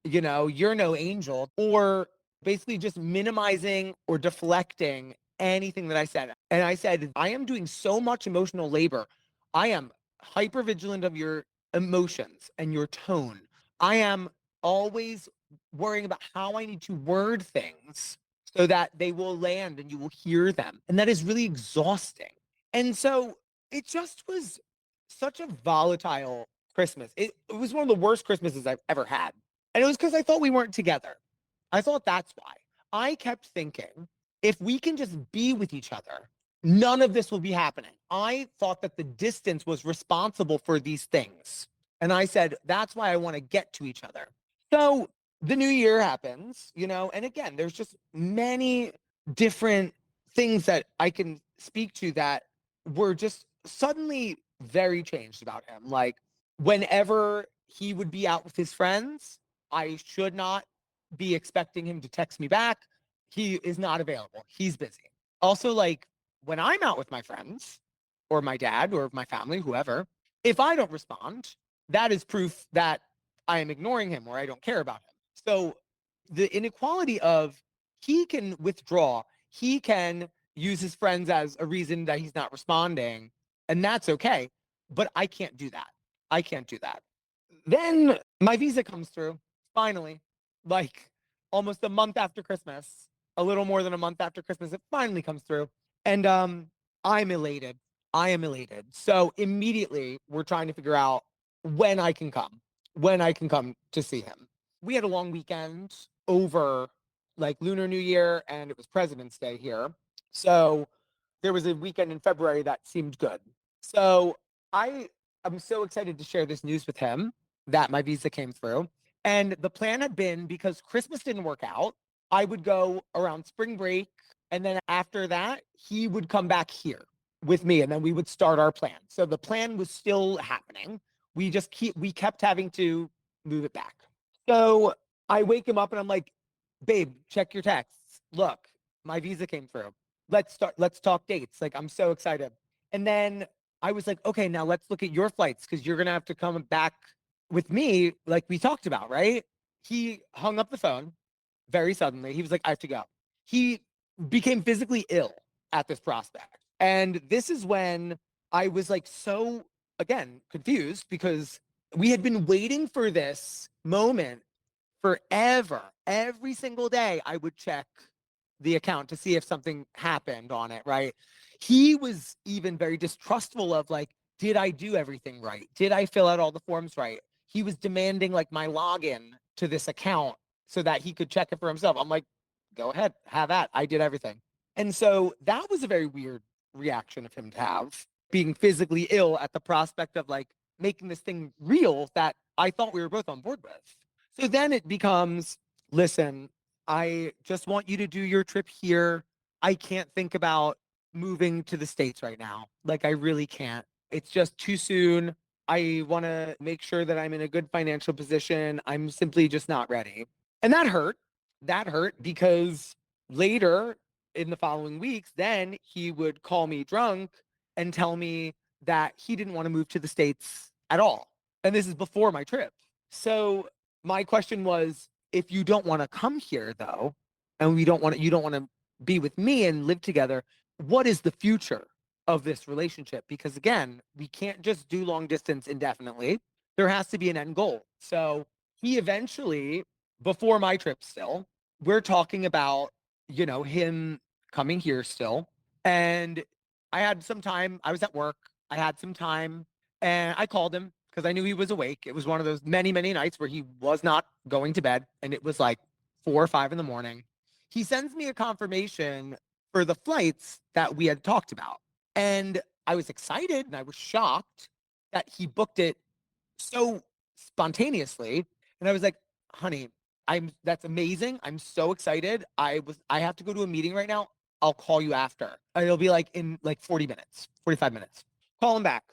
you're no angel, or basically just minimizing or deflecting anything that I said. And I said, I am doing so much emotional labor. I am hyper vigilant of your emotions and your tone. I am always worrying about how I need to word things so that they will land and you will hear them. And that is really exhausting. And so it just was such a volatile Christmas. It was one of the worst Christmases I've ever had. And it was because I thought we weren't together. I thought that's why. I kept thinking, if we can just be with each other, none of this will be happening. I thought that the distance was responsible for these things. And I said, that's why I want to get to each other. So the new year happens, and again, there's just many different things that I can speak to that were just suddenly very changed about him. Like whenever he would be out with his friends, I should not be expecting him to text me back. He is not available. He's busy. Also, like when I'm out with my friends or my dad or my family, whoever, if I don't respond, that is proof that I am ignoring him or I don't care about him. So the inequality of he can withdraw, he can use his friends as a reason that he's not responding, and that's okay. But I can't do that. I can't do that. Then my visa comes through, finally, like almost a month after Christmas, a little more than a month after Christmas, it finally comes through. And I'm elated. I am elated. So immediately we're trying to figure out when I can come, to see him. We had a long weekend over like Lunar New Year, and it was President's Day here. So there was a weekend in February that seemed good. So I'm so excited to share this news with him that my visa came through. And the plan had been, because Christmas didn't work out, I would go around spring break. And then after that, he would come back here with me and then we would start our plan. So the plan was still happening. We kept having to move it back. So I wake him up and I'm like, babe, check your texts. Look, my visa came through. Let's talk dates. Like, I'm so excited. And then I was like, okay, now let's look at your flights because you're going to have to come back with me, like we talked about, right? He hung up the phone very suddenly. He was like, I have to go. He became physically ill at this prospect. And this is when I was like, so again, confused because we had been waiting for this moment forever. Every single day, I would check the account to see if something happened on it, right? He was even very distrustful of like, did I do everything right? Did I fill out all the forms right? He was demanding like my login to this account so that he could check it for himself. I'm like, go ahead, have that. I did everything. And so that was a very weird reaction of him to have, being physically ill at the prospect of like making this thing real that I thought we were both on board with. So then it becomes, listen, I just want you to do your trip here. I can't think about moving to the States right now. Like, I really can't. It's just too soon. I want to make sure that I'm in a good financial position. I'm simply just not ready. And that hurt. That hurt because later in the following weeks, then he would call me drunk and tell me that he didn't want to move to the States at all. And this is before my trip. So my question was, if you don't want to come here though, and you don't want to be with me and live together, what is the future of this relationship? Because again, we can't just do long distance indefinitely. There has to be an end goal. So he eventually, before my trip still, we're talking about, him coming here still. And I had some time. I was at work. I had some time and I called him because I knew he was awake. It was one of those many, many nights where he was not going to bed. And it was like 4 or 5 in the morning. He sends me a confirmation for the flights that we had talked about. And I was excited and I was shocked that he booked it so spontaneously. And I was like, honey, that's amazing. I'm so excited. I have to go to a meeting right now. I'll call you after. It'll be like in like 40 minutes, 45 minutes. Call him back.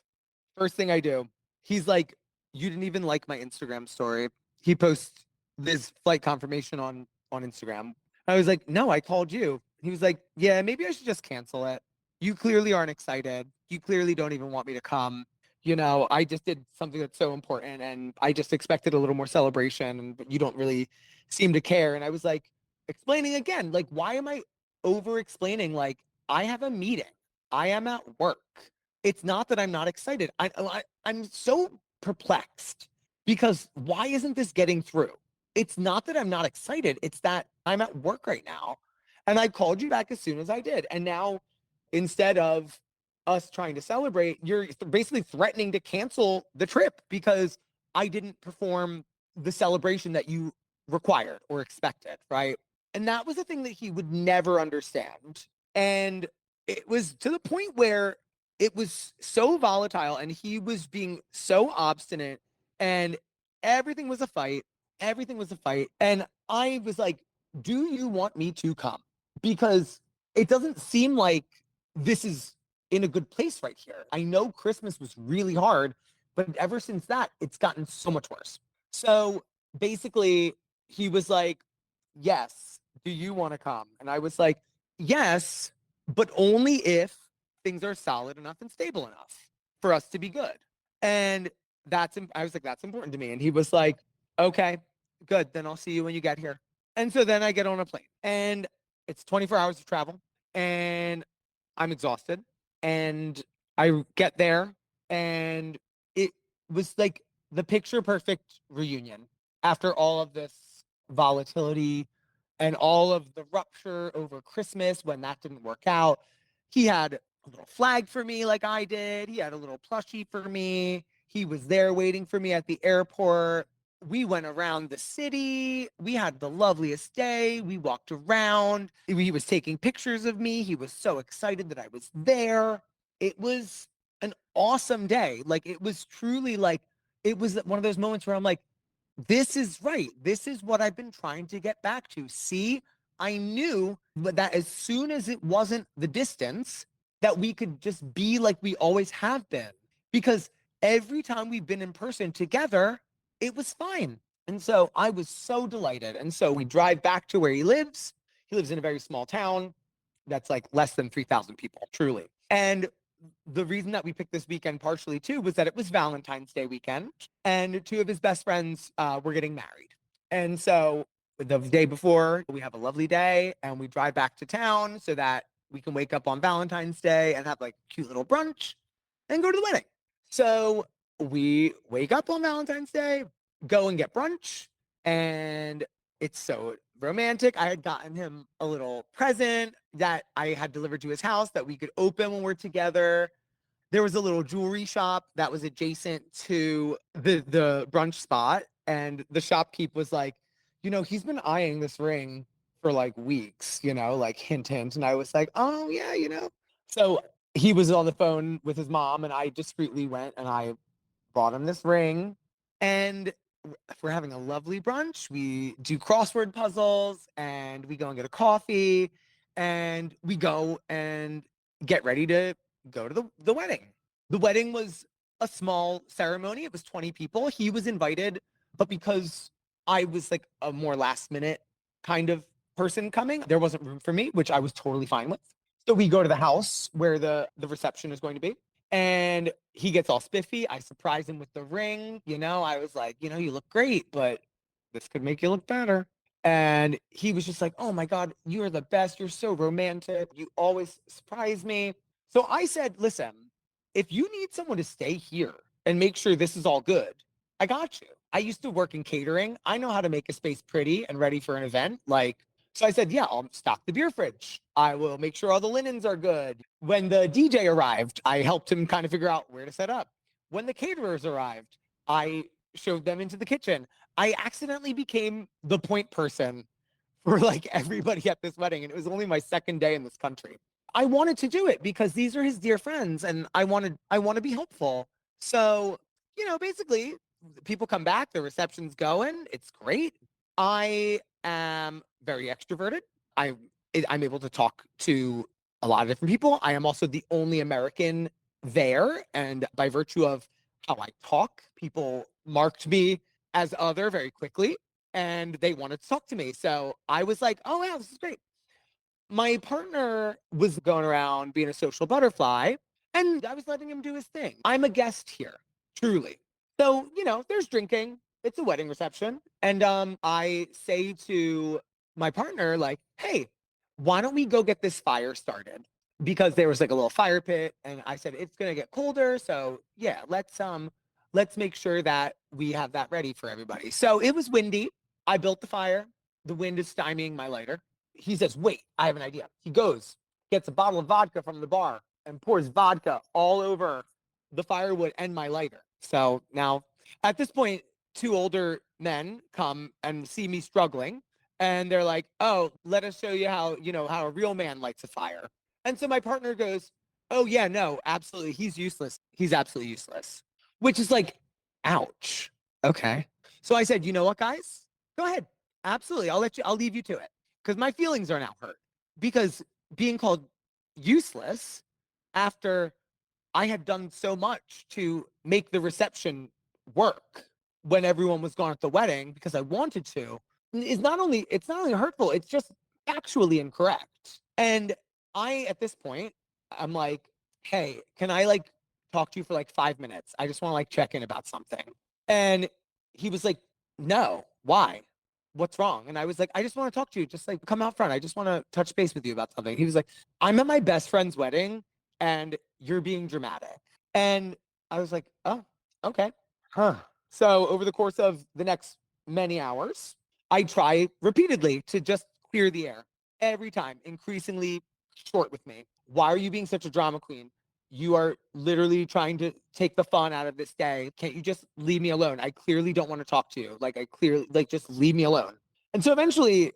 First thing I do, he's like, you didn't even like my Instagram story. He posts this flight confirmation on Instagram. I was like, no, I called you. He was like, yeah, maybe I should just cancel it. You clearly aren't excited. You clearly don't even want me to come. I just did something that's so important and I just expected a little more celebration, but you don't really seem to care. And I was like, explaining again, like, why am I over explaining? Like, I have a meeting, I am at work. It's not that I'm not excited. I'm so perplexed because why isn't this getting through? It's not that I'm not excited. It's that I'm at work right now. And I called you back as soon as I did. And now, instead of us trying to celebrate, you're basically threatening to cancel the trip because I didn't perform the celebration that you required or expected, right? And that was the thing that he would never understand. And it was to the point where it was so volatile and he was being so obstinate and everything was a fight. Everything was a fight. And I was like, do you want me to come? Because it doesn't seem like this is in a good place right here. I know Christmas was really hard, but ever since that, it's gotten so much worse. So basically, he was like, yes, do you want to come? And I was like, yes, but only if things are solid enough and stable enough for us to be good. And I was like, that's important to me. And he was like, okay, good. Then I'll see you when you get here. And so then I get on a plane and it's 24 hours of travel and I'm exhausted. And I get there and it was like the picture perfect reunion after all of this volatility and all of the rupture over Christmas when that didn't work out. He had a little flag for me like I did. He had a little plushie for me. He was there waiting for me at the airport. We went around the city. We had the loveliest day. We walked around. He was taking pictures of me. He was so excited that I was there. It was an awesome day. Like, it was truly like, it was one of those moments where I'm like, this is right. This is what I've been trying to get back to. See, I knew that as soon as it wasn't the distance, that we could just be like we always have been. Because every time we've been in person together, it was fine. And so I was so delighted. And so we drive back to where he lives. He lives in a very small town that's like less than 3,000 people, truly. And the reason that we picked this weekend partially too was that it was Valentine's Day weekend and two of his best friends were getting married. And so the day before, we have a lovely day and we drive back to town so that we can wake up on Valentine's Day and have like a cute little brunch and go to the wedding. So we wake up on Valentine's Day, go and get brunch, and it's so romantic. I had gotten him a little present that I had delivered to his house that we could open when we're together. There was a little jewelry shop that was adjacent to the brunch spot, and the shopkeep was like, he's been eyeing this ring for like weeks, like hint hint. And I was like, oh yeah, So he was on the phone with his mom, and I discreetly went and I bought him this ring. And we're having a lovely brunch. We do crossword puzzles and we go and get a coffee and we go and get ready to go to the wedding. The wedding was a small ceremony. It was 20 people. He was invited, but because I was like a more last minute kind of person coming, there wasn't room for me, which I was totally fine with. So we go to the house where the reception is going to be. And he gets all spiffy. I surprise him with the ring. I was like, you look great, but this could make you look better. And he was just like, oh my God, you're the best. You're so romantic. You always surprise me. So I said, listen, if you need someone to stay here and make sure this is all good, I got you. I used to work in catering. I know how to make a space pretty and ready for an event. So I said, yeah, I'll stock the beer fridge. I will make sure all the linens are good. When the DJ arrived, I helped him kind of figure out where to set up. When the caterers arrived, I showed them into the kitchen. I accidentally became the point person for like everybody at this wedding. And it was only my second day in this country. I wanted to do it because these are his dear friends and I want to be helpful. So, basically people come back, the reception's going, it's great. I am very extroverted. I I'm able to talk to a lot of different people. I am also the only American there, and by virtue of how I talk, people marked me as other very quickly, and they wanted to talk to me. So I was like, "Oh wow, this is great." My partner was going around being a social butterfly, And I was letting him do his thing. I'm a guest here, truly. So, there's drinking. It's a wedding reception. And I say to my partner, like, hey, why don't we go get this fire started? Because there was like a little fire pit. And I said, it's gonna get colder. So yeah, let's make sure that we have that ready for everybody. So it was windy. I built the fire. The wind is stymieing my lighter. He says, wait, I have an idea. He goes, gets a bottle of vodka from the bar and pours vodka all over the firewood and my lighter. So now at this point, two older men come and see me struggling. And they're like, oh, let us show you how a real man lights a fire. And so my partner goes, oh, yeah, no, absolutely. He's useless. He's absolutely useless, which is like, ouch. Okay. So I said, you know what, guys? Go ahead. Absolutely. I'll leave you to it because my feelings are now hurt because being called useless after I had done so much to make the reception work when everyone was gone at the wedding because I wanted to is it's not only hurtful, it's just factually incorrect. And at this point, I'm like, hey, can I like talk to you for like 5 minutes? I just want to like check in about something. And he was like, no, why? What's wrong? And I was like, I just want to talk to you. Just like come out front. I just want to touch base with you about something. He was like, I'm at my best friend's wedding and you're being dramatic. And I was like, oh, okay. Huh. So over the course of the next many hours, I try repeatedly to just clear the air every time, increasingly short with me. Why are you being such a drama queen? You are literally trying to take the fun out of this day. Can't you just leave me alone? I clearly don't want to talk to you. Like, I clearly, like, just leave me alone. And so eventually,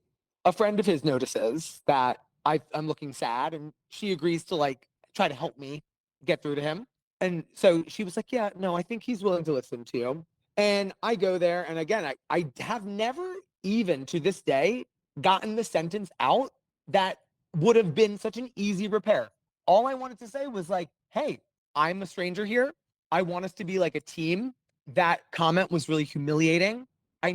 a friend of his notices that I'm looking sad and she agrees to, like, try to help me get through to him. And so she was like, yeah, no, I think he's willing to listen to you. And I go there. And again, I have never even to this day gotten the sentence out that would have been such an easy repair. All I wanted to say was like, hey, I'm a stranger here. I want us to be like a team. That comment was really humiliating. I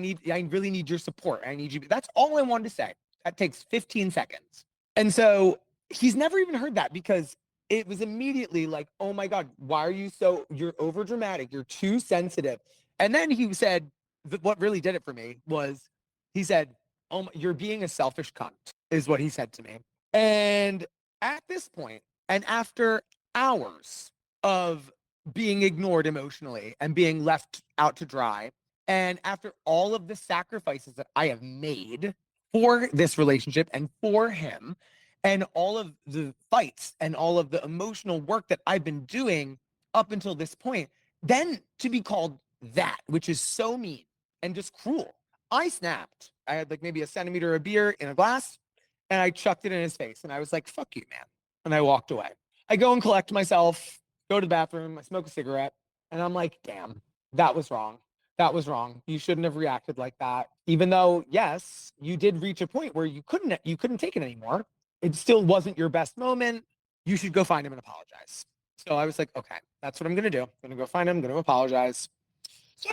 really need your support. I need you. That's all I wanted to say. That takes 15 seconds. And so he's never even heard that because it was immediately like, oh my God, why are you you're over dramatic. You're too sensitive. And then he said, what really did it for me was he said, oh, you're being a selfish cunt is what he said to me. And at this point, and after hours of being ignored emotionally and being left out to dry, and after all of the sacrifices that I have made for this relationship and for him, and all of the fights and all of the emotional work that I've been doing up until this point, then to be called that, which is so mean and just cruel. I snapped. I had like maybe a centimeter of beer in a glass and I chucked it in his face. And I was like, fuck you, man. And I walked away. I go and collect myself, go to the bathroom, I smoke a cigarette, and I'm like, damn, that was wrong. That was wrong. You shouldn't have reacted like that. Even though, yes, you did reach a point where you couldn't take it anymore. It still wasn't your best moment. You should go find him and apologize. So I was like, okay, that's what I'm gonna do. I'm gonna go find him, I'm gonna apologize. So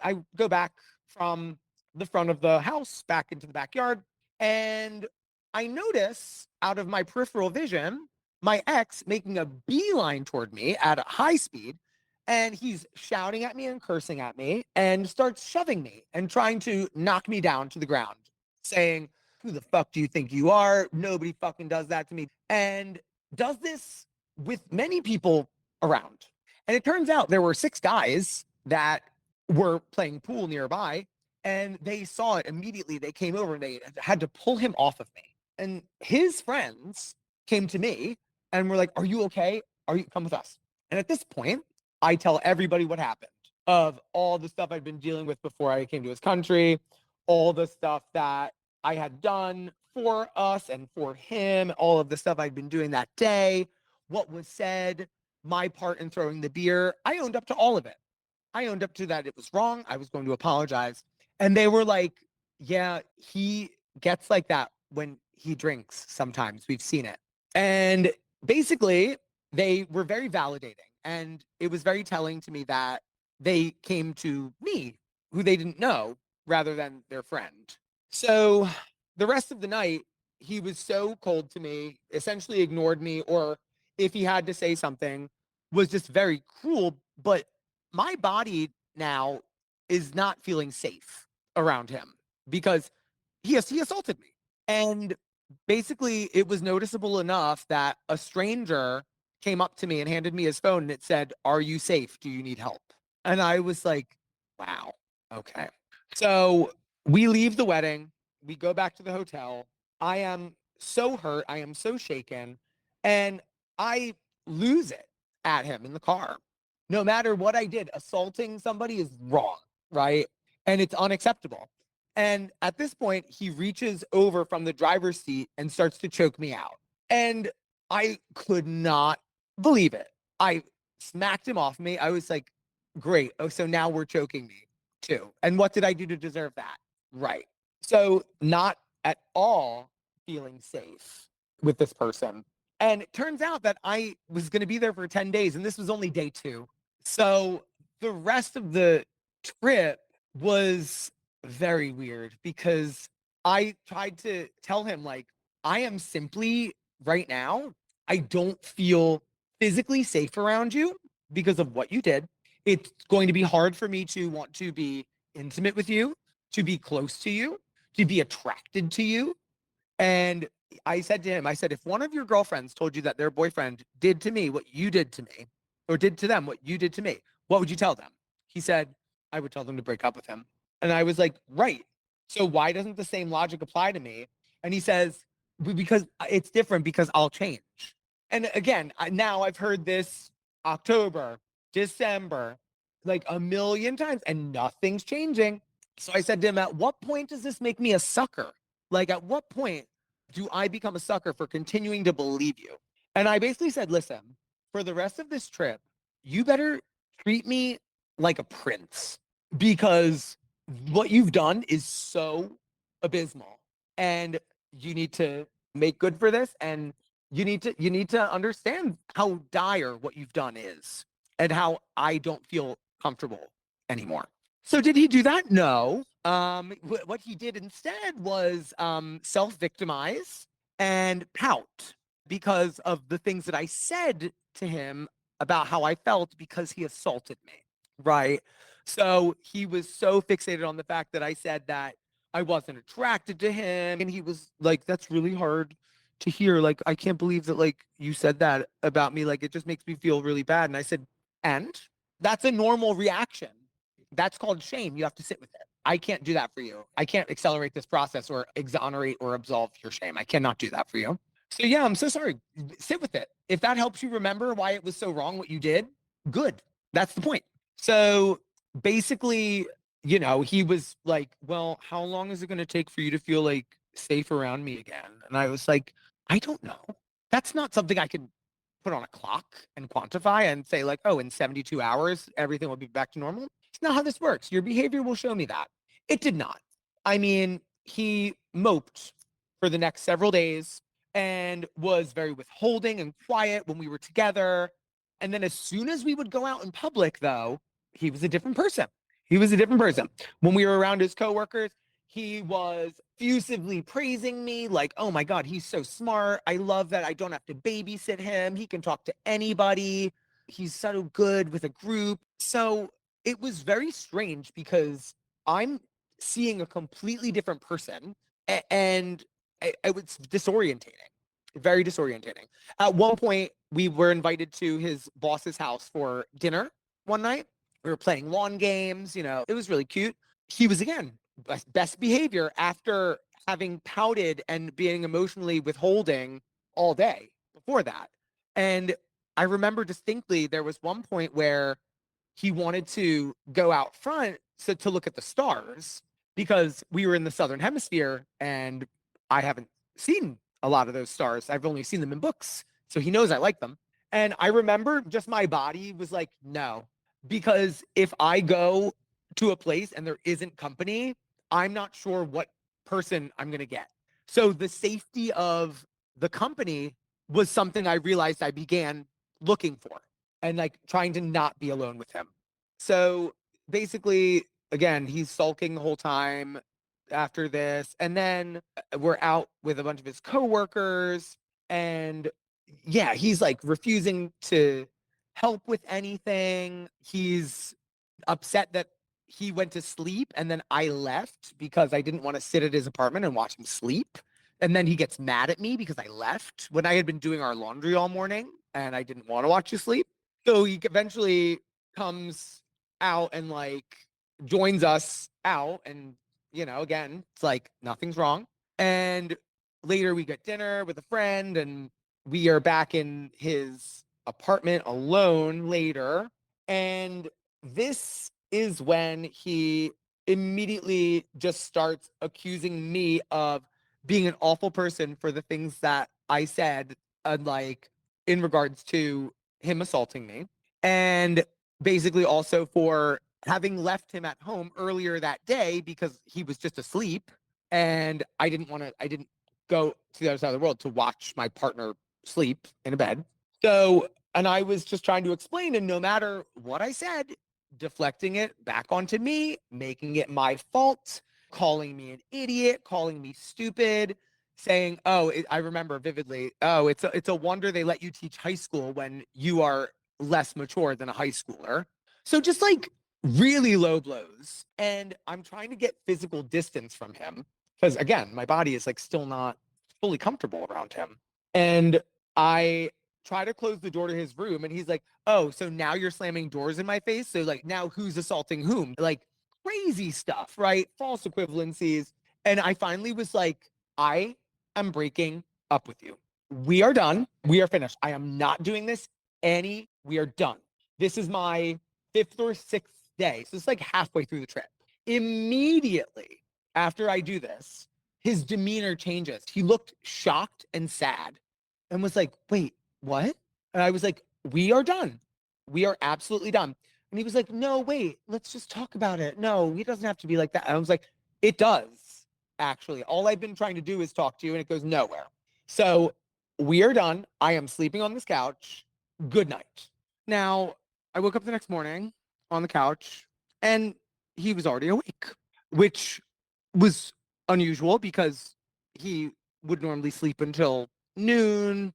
I go back from the front of the house back into the backyard, and I notice out of my peripheral vision, my ex making a beeline toward me at a high speed, and he's shouting at me and cursing at me and starts shoving me and trying to knock me down to the ground, saying, who the fuck do you think you are? Nobody fucking does that to me. And does this with many people around. And it turns out there were 6 guys that were playing pool nearby and they saw it immediately. They came over and they had to pull him off of me. And his friends came to me and were like, are you okay? Come with us? And at this point, I tell everybody what happened of all the stuff I'd been dealing with before I came to his country, all the stuff that I had done for us and for him, all of the stuff I'd been doing that day, what was said, my part in throwing the beer. I owned up to all of it. I owned up to that. It was wrong. I was going to apologize. And they were like, yeah, he gets like that when he drinks sometimes. We've seen it. And basically, they were very validating. And it was very telling to me that they came to me, who they didn't know, rather than their friend. So the rest of the night, he was so cold to me, essentially ignored me, or if he had to say something, was just very cruel. But my body now is not feeling safe around him because he assaulted me. And basically, it was noticeable enough that a stranger came up to me and handed me his phone and it said, "Are you safe? Do you need help?" And I was like, wow, okay. So we leave the wedding, we go back to the hotel. I am so hurt, I am so shaken, and I lose it at him in the car. No matter what I did, assaulting somebody is wrong, right? And it's unacceptable. And at this point, he reaches over from the driver's seat and starts to choke me out. And I could not believe it. I smacked him off me. I was like, great. Oh, so now we're choking me too. And what did I do to deserve that? Right. So, not at all feeling safe with this person. And it turns out that I was going to be there for 10 days, and this was only day 2. So, the rest of the trip was very weird because I tried to tell him, like, I am simply right now, I don't feel physically safe around you because of what you did. It's going to be hard for me to want to be intimate with you, to be close to you, to be attracted to you. And I said to him, I said, if one of your girlfriends told you that their boyfriend did to me what you did to me, or did to them what you did to me, what would you tell them? He said, I would tell them to break up with him. And I was like, right. So why doesn't the same logic apply to me? And he says, because it's different because I'll change. And again, now I've heard this October, December, like a million times, and nothing's changing. So I said to him, at what point does this make me a sucker? Like, at what point do I become a sucker for continuing to believe you? And I basically said, listen, for the rest of this trip, you better treat me like a prince because what you've done is so abysmal. And you need to make good for this. And you need to understand how dire what you've done is and how I don't feel comfortable anymore. So did he do that? No. What he did instead was self-victimize and pout because of the things that I said to him about how I felt because he assaulted me. Right. So he was so fixated on the fact that I said that I wasn't attracted to him. And he was like, that's really hard to hear. Like, I can't believe that, like, you said that about me. Like, it just makes me feel really bad. And I said, and that's a normal reaction. That's called shame. You have to sit with it. I can't do that for you. I can't accelerate this process or exonerate or absolve your shame. I cannot do that for you. So, yeah, I'm so sorry. Sit with it. If that helps you remember why it was so wrong what you did, good. That's the point. So basically, he was like, well, how long is it going to take for you to feel like safe around me again? And I was like, I don't know. That's not something I can put on a clock and quantify and say, like, oh, in 72 hours, everything will be back to normal. It's not how this works. Your behavior will show me that. It did not. I mean, he moped for the next several days and was very withholding and quiet when we were together. And then as soon as we would go out in public, though, he was a different person. He was a different person. When we were around his coworkers, he was effusively praising me, like, oh my God, he's so smart. I love that I don't have to babysit him. He can talk to anybody. He's so good with a group. So it was very strange because I'm seeing a completely different person, and it was disorientating, very disorientating. At one point, we were invited to his boss's house for dinner one night. We were playing lawn games, it was really cute. He was, again, best behavior after having pouted and being emotionally withholding all day before that. And I remember distinctly there was one point where he wanted to go out front to look at the stars because we were in the southern hemisphere and I haven't seen a lot of those stars. I've only seen them in books. So he knows I like them. And I remember just my body was like, no, because if I go to a place and there isn't company, I'm not sure what person I'm going to get. So the safety of the company was something I realized I began looking for and like trying to not be alone with him. So basically, again, he's sulking the whole time after this. And then we're out with a bunch of his coworkers. And yeah, he's like refusing to help with anything. He's upset that he went to sleep and then I left because I didn't want to sit at his apartment and watch him sleep. And then he gets mad at me because I left when I had been doing our laundry all morning and I didn't want to watch you sleep. So he eventually comes out and like joins us out. And, again, it's like nothing's wrong. And later we get dinner with a friend and we are back in his apartment alone later. And this is when he immediately just starts accusing me of being an awful person for the things that I said, like in regards to him assaulting me. And basically also for having left him at home earlier that day because he was just asleep. And I didn't go to the other side of the world to watch my partner sleep in a bed. So, and I was just trying to explain, and no matter what I said, deflecting it back onto me, making it my fault, calling me an idiot, calling me stupid, saying, "Oh, I remember vividly. Oh, it's a wonder they let you teach high school when you are less mature than a high schooler." So just like really low blows, and I'm trying to get physical distance from him because again, my body is like still not fully comfortable around him, and I try to close the door to his room and he's like, "Oh, so now you're slamming doors in my face? So like now who's assaulting whom?" Like crazy stuff, right? False equivalencies. And I finally was like, "I am breaking up with you. We are done. We are finished. I am not doing this we are done. This is my 5th or 6th day." So it's like halfway through the trip. Immediately after I do this, his demeanor changes. He looked shocked and sad and was like, "Wait, what?" And I was like, "We are done. We are absolutely done." And he was like, "No, wait, let's just talk about it. No, it doesn't have to be like that." And I was like, "It does, actually. All I've been trying to do is talk to you, and it goes nowhere. So we are done. I am sleeping on this couch. Good night." Now, I woke up the next morning on the couch, and he was already awake, which was unusual because he would normally sleep until noon.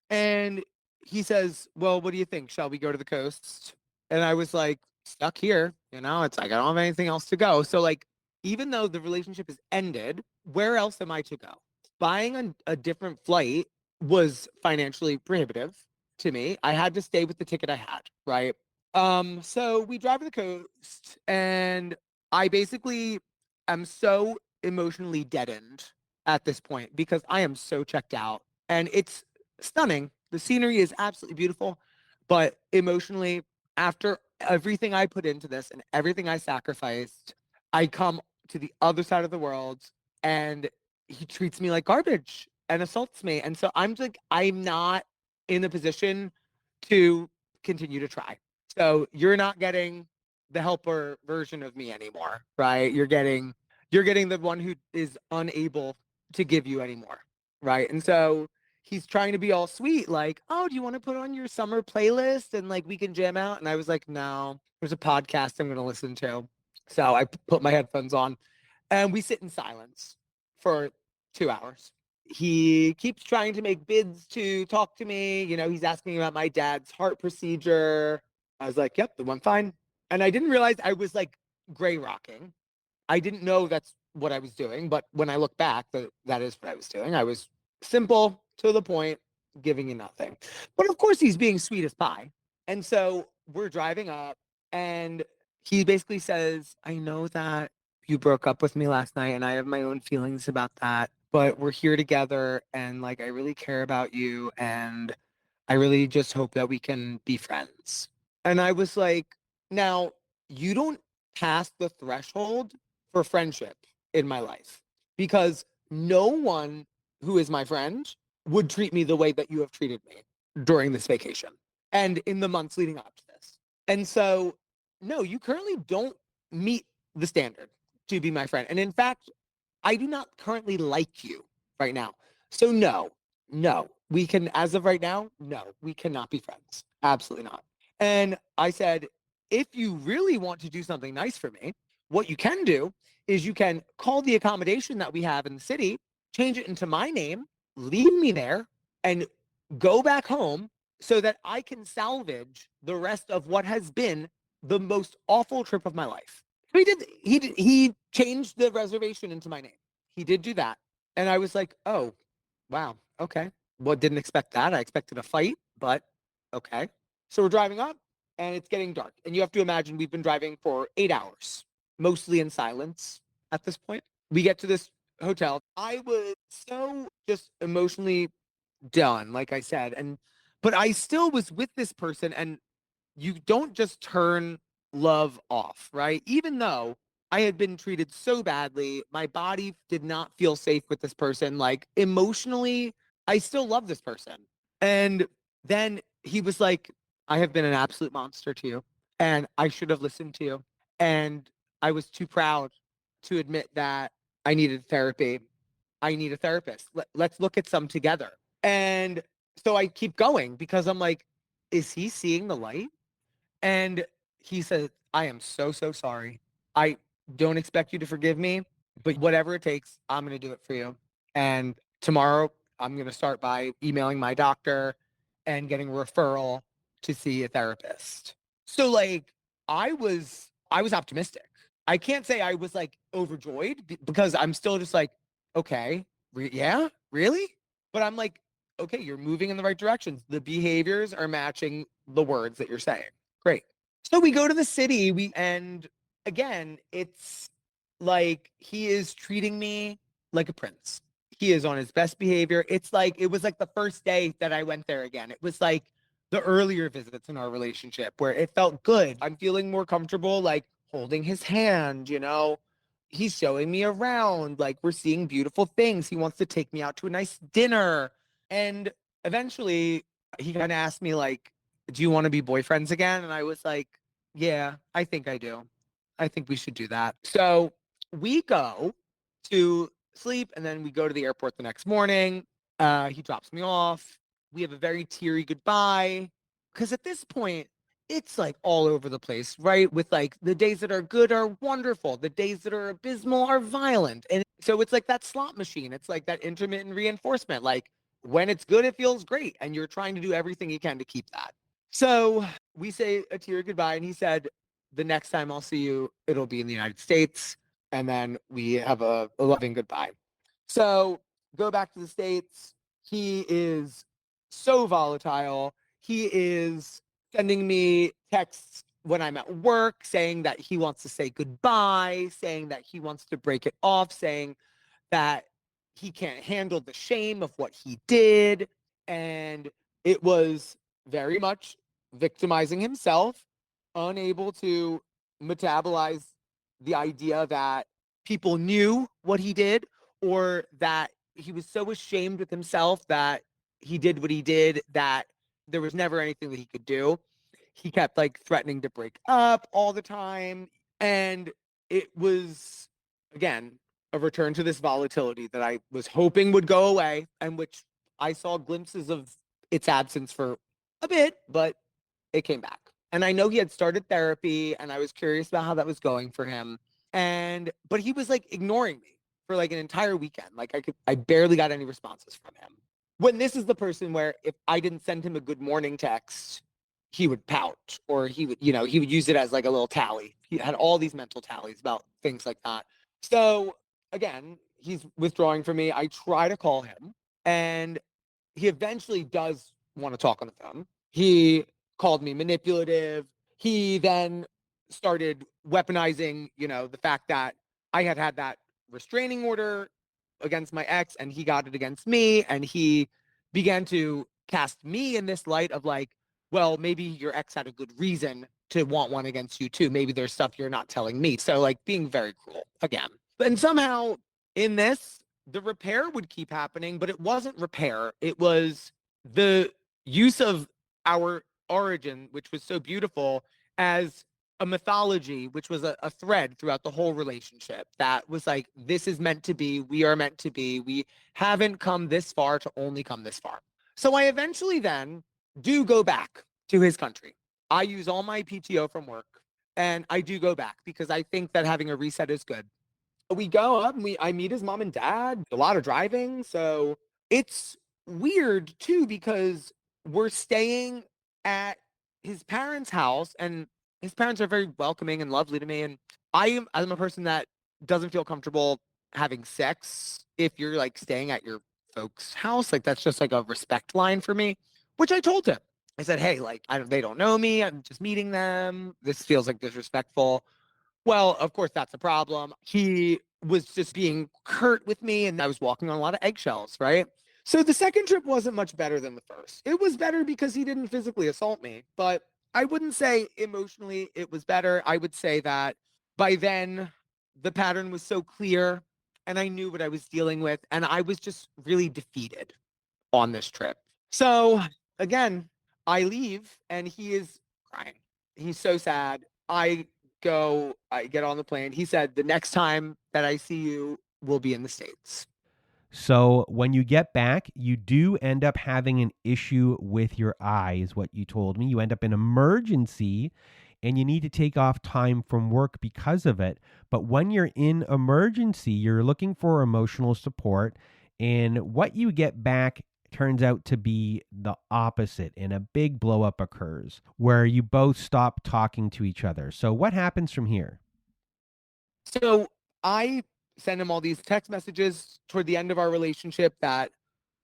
And he says, "Well, what do you think? Shall we go to the coast?" And I was like, "Stuck here. It's like I don't have anything else to go." So, like, even though the relationship is ended, where else am I to go? Buying a different flight was financially prohibitive to me. I had to stay with the ticket I had, right? So we drive to the coast, and I basically am so emotionally deadened at this point because I am so checked out. And it's stunning. The scenery is absolutely beautiful, but emotionally, after everything I put into this and everything I sacrificed, I come to the other side of the world and he treats me like garbage and assaults me. And so I'm not in the position to continue to try. So you're not getting the helper version of me anymore, right? You're getting the one who is unable to give you anymore, right? And so he's trying to be all sweet, like, "Oh, do you want to put on your summer playlist and like we can jam out?" And I was like, "No, there's a podcast I'm going to listen to." So I put my headphones on and we sit in silence for 2 hours. He keeps trying to make bids to talk to me. He's asking about my dad's heart procedure. I was like, "Yep, the one fine." And I didn't realize I was like gray rocking. I didn't know that's what I was doing, but when I look back, that is what I was doing. I was simple, to the point, giving you nothing. But of course, he's being sweet as pie. And so we're driving up, and he basically says, "I know that you broke up with me last night, and I have my own feelings about that, but we're here together, and like, I really care about you, and I really just hope that we can be friends." And I was like, "Now, you don't pass the threshold for friendship in my life because no one who is my friend would treat me the way that you have treated me during this vacation and in the months leading up to this. And so, no, you currently don't meet the standard to be my friend. And in fact, I do not currently like you right now. So no, we can, as of right now, no, we cannot be friends. Absolutely not." And I said, "If you really want to do something nice for me, what you can do is you can call the accommodation that we have in the city, change it into my name, leave me there, and go back home so that I can salvage the rest of what has been the most awful trip of my life. He changed the reservation into my name. He did do that. And I was like, oh, wow, okay. Well, didn't expect that. I expected a fight, but okay. So we're driving up and it's getting dark. And you have to imagine we've been driving for 8 hours, mostly in silence at this point. We get to this hotel. I was so just emotionally done, like I said. But I still was with this person, and you don't just turn love off, right? Even though I had been treated so badly, my body did not feel safe with this person. Like emotionally, I still love this person. And then he was like, I have been an absolute monster to you, and I should have listened to you. And I was too proud to admit that I needed therapy. I need a therapist. Let's look at some together. And so I keep going because I'm like, is he seeing the light? And he said, I am so, so sorry. I don't expect you to forgive me, but whatever it takes, I'm going to do it for you. And tomorrow, I'm going to start by emailing my doctor and getting a referral to see a therapist. So like I was optimistic. I can't say I was like overjoyed because I'm still just like, okay, yeah, really? But I'm like, okay, you're moving in the right directions. The behaviors are matching the words that you're saying. Great. So we go to the city, and again, it's like he is treating me like a prince. He is on his best behavior. It's like it was like the first day that I went there again. It was like the earlier visits in our relationship where it felt good. I'm feeling more comfortable, like holding his hand. He's showing me around, like we're seeing beautiful things. He wants to take me out to a nice dinner. And eventually he kind of asked me, like, do you want to be boyfriends again? And I was like, yeah, I think I do. I think we should do that. So we go to sleep and then we go to the airport the next morning. He drops me off. We have a very teary goodbye. Because at this point, it's like all over the place, right? With like the days that are good are wonderful, the days that are abysmal are violent. And so it's like that slot machine. It's like that intermittent reinforcement. Like when it's good, it feels great. And you're trying to do everything you can to keep that. So we say a teary goodbye. And he said, the next time I'll see you, it'll be in the United States. And then we have a loving goodbye. So go back to the States. He is so volatile. He is sending me texts when I'm at work saying that he wants to say goodbye, saying that he wants to break it off, saying that he can't handle the shame of what he did. And it was very much victimizing himself, unable to metabolize the idea that people knew what he did, or that he was so ashamed with himself that he did what he did, that there was never anything that he could do. He kept like threatening to break up all the time. And it was, again, a return to this volatility that I was hoping would go away, and which I saw glimpses of its absence for a bit, but it came back. And I know he had started therapy, and I was curious about how that was going for him. But he was like ignoring me for like an entire weekend. Like I barely got any responses from him. When this is the person where if I didn't send him a good morning text, he would pout, or he would use it as like a little tally. He had all these mental tallies about things like that. So again, he's withdrawing from me. I try to call him, and he eventually does want to talk on the phone. He called me manipulative. He then started weaponizing, the fact that I had that restraining order against my ex, and he got it against me. And he began to cast me in this light of like, well, maybe your ex had a good reason to want one against you too. Maybe there's stuff you're not telling me. So like being very cruel again. And somehow in this, the repair would keep happening, but it wasn't repair. It was the use of our origin, which was so beautiful, as a mythology, which was a thread throughout the whole relationship that was like, this is meant to be. We are meant to be. We haven't come this far to only come this far. So I eventually then do go back to his country. I use all my PTO from work, and I do go back because I think that having a reset is good. We go up and I meet his mom and dad, a lot of driving. So it's weird too, because we're staying at his parents' house, and his parents are very welcoming and lovely to me. And I'm a person that doesn't feel comfortable having sex if you're like staying at your folks' house. Like that's just like a respect line for me, which I told him. I said, hey, like they don't know me. I'm just meeting them. This feels like disrespectful. Well, of course, that's a problem. He was just being curt with me, and I was walking on a lot of eggshells, right? So the second trip wasn't much better than the first. It was better because he didn't physically assault me, but I wouldn't say emotionally it was better. I would say that by then the pattern was so clear and I knew what I was dealing with, and I was just really defeated on this trip. So again, I leave and he is crying. He's so sad. I get on the plane. He said, the next time that I see you will be in the States. So when you get back, you do end up having an issue with your eye, is what you told me. You end up in emergency and you need to take off time from work because of it. But when you're in emergency, you're looking for emotional support. And what you get back turns out to be the opposite, and a big blow up occurs where you both stop talking to each other. So what happens from here? So I send him all these text messages toward the end of our relationship that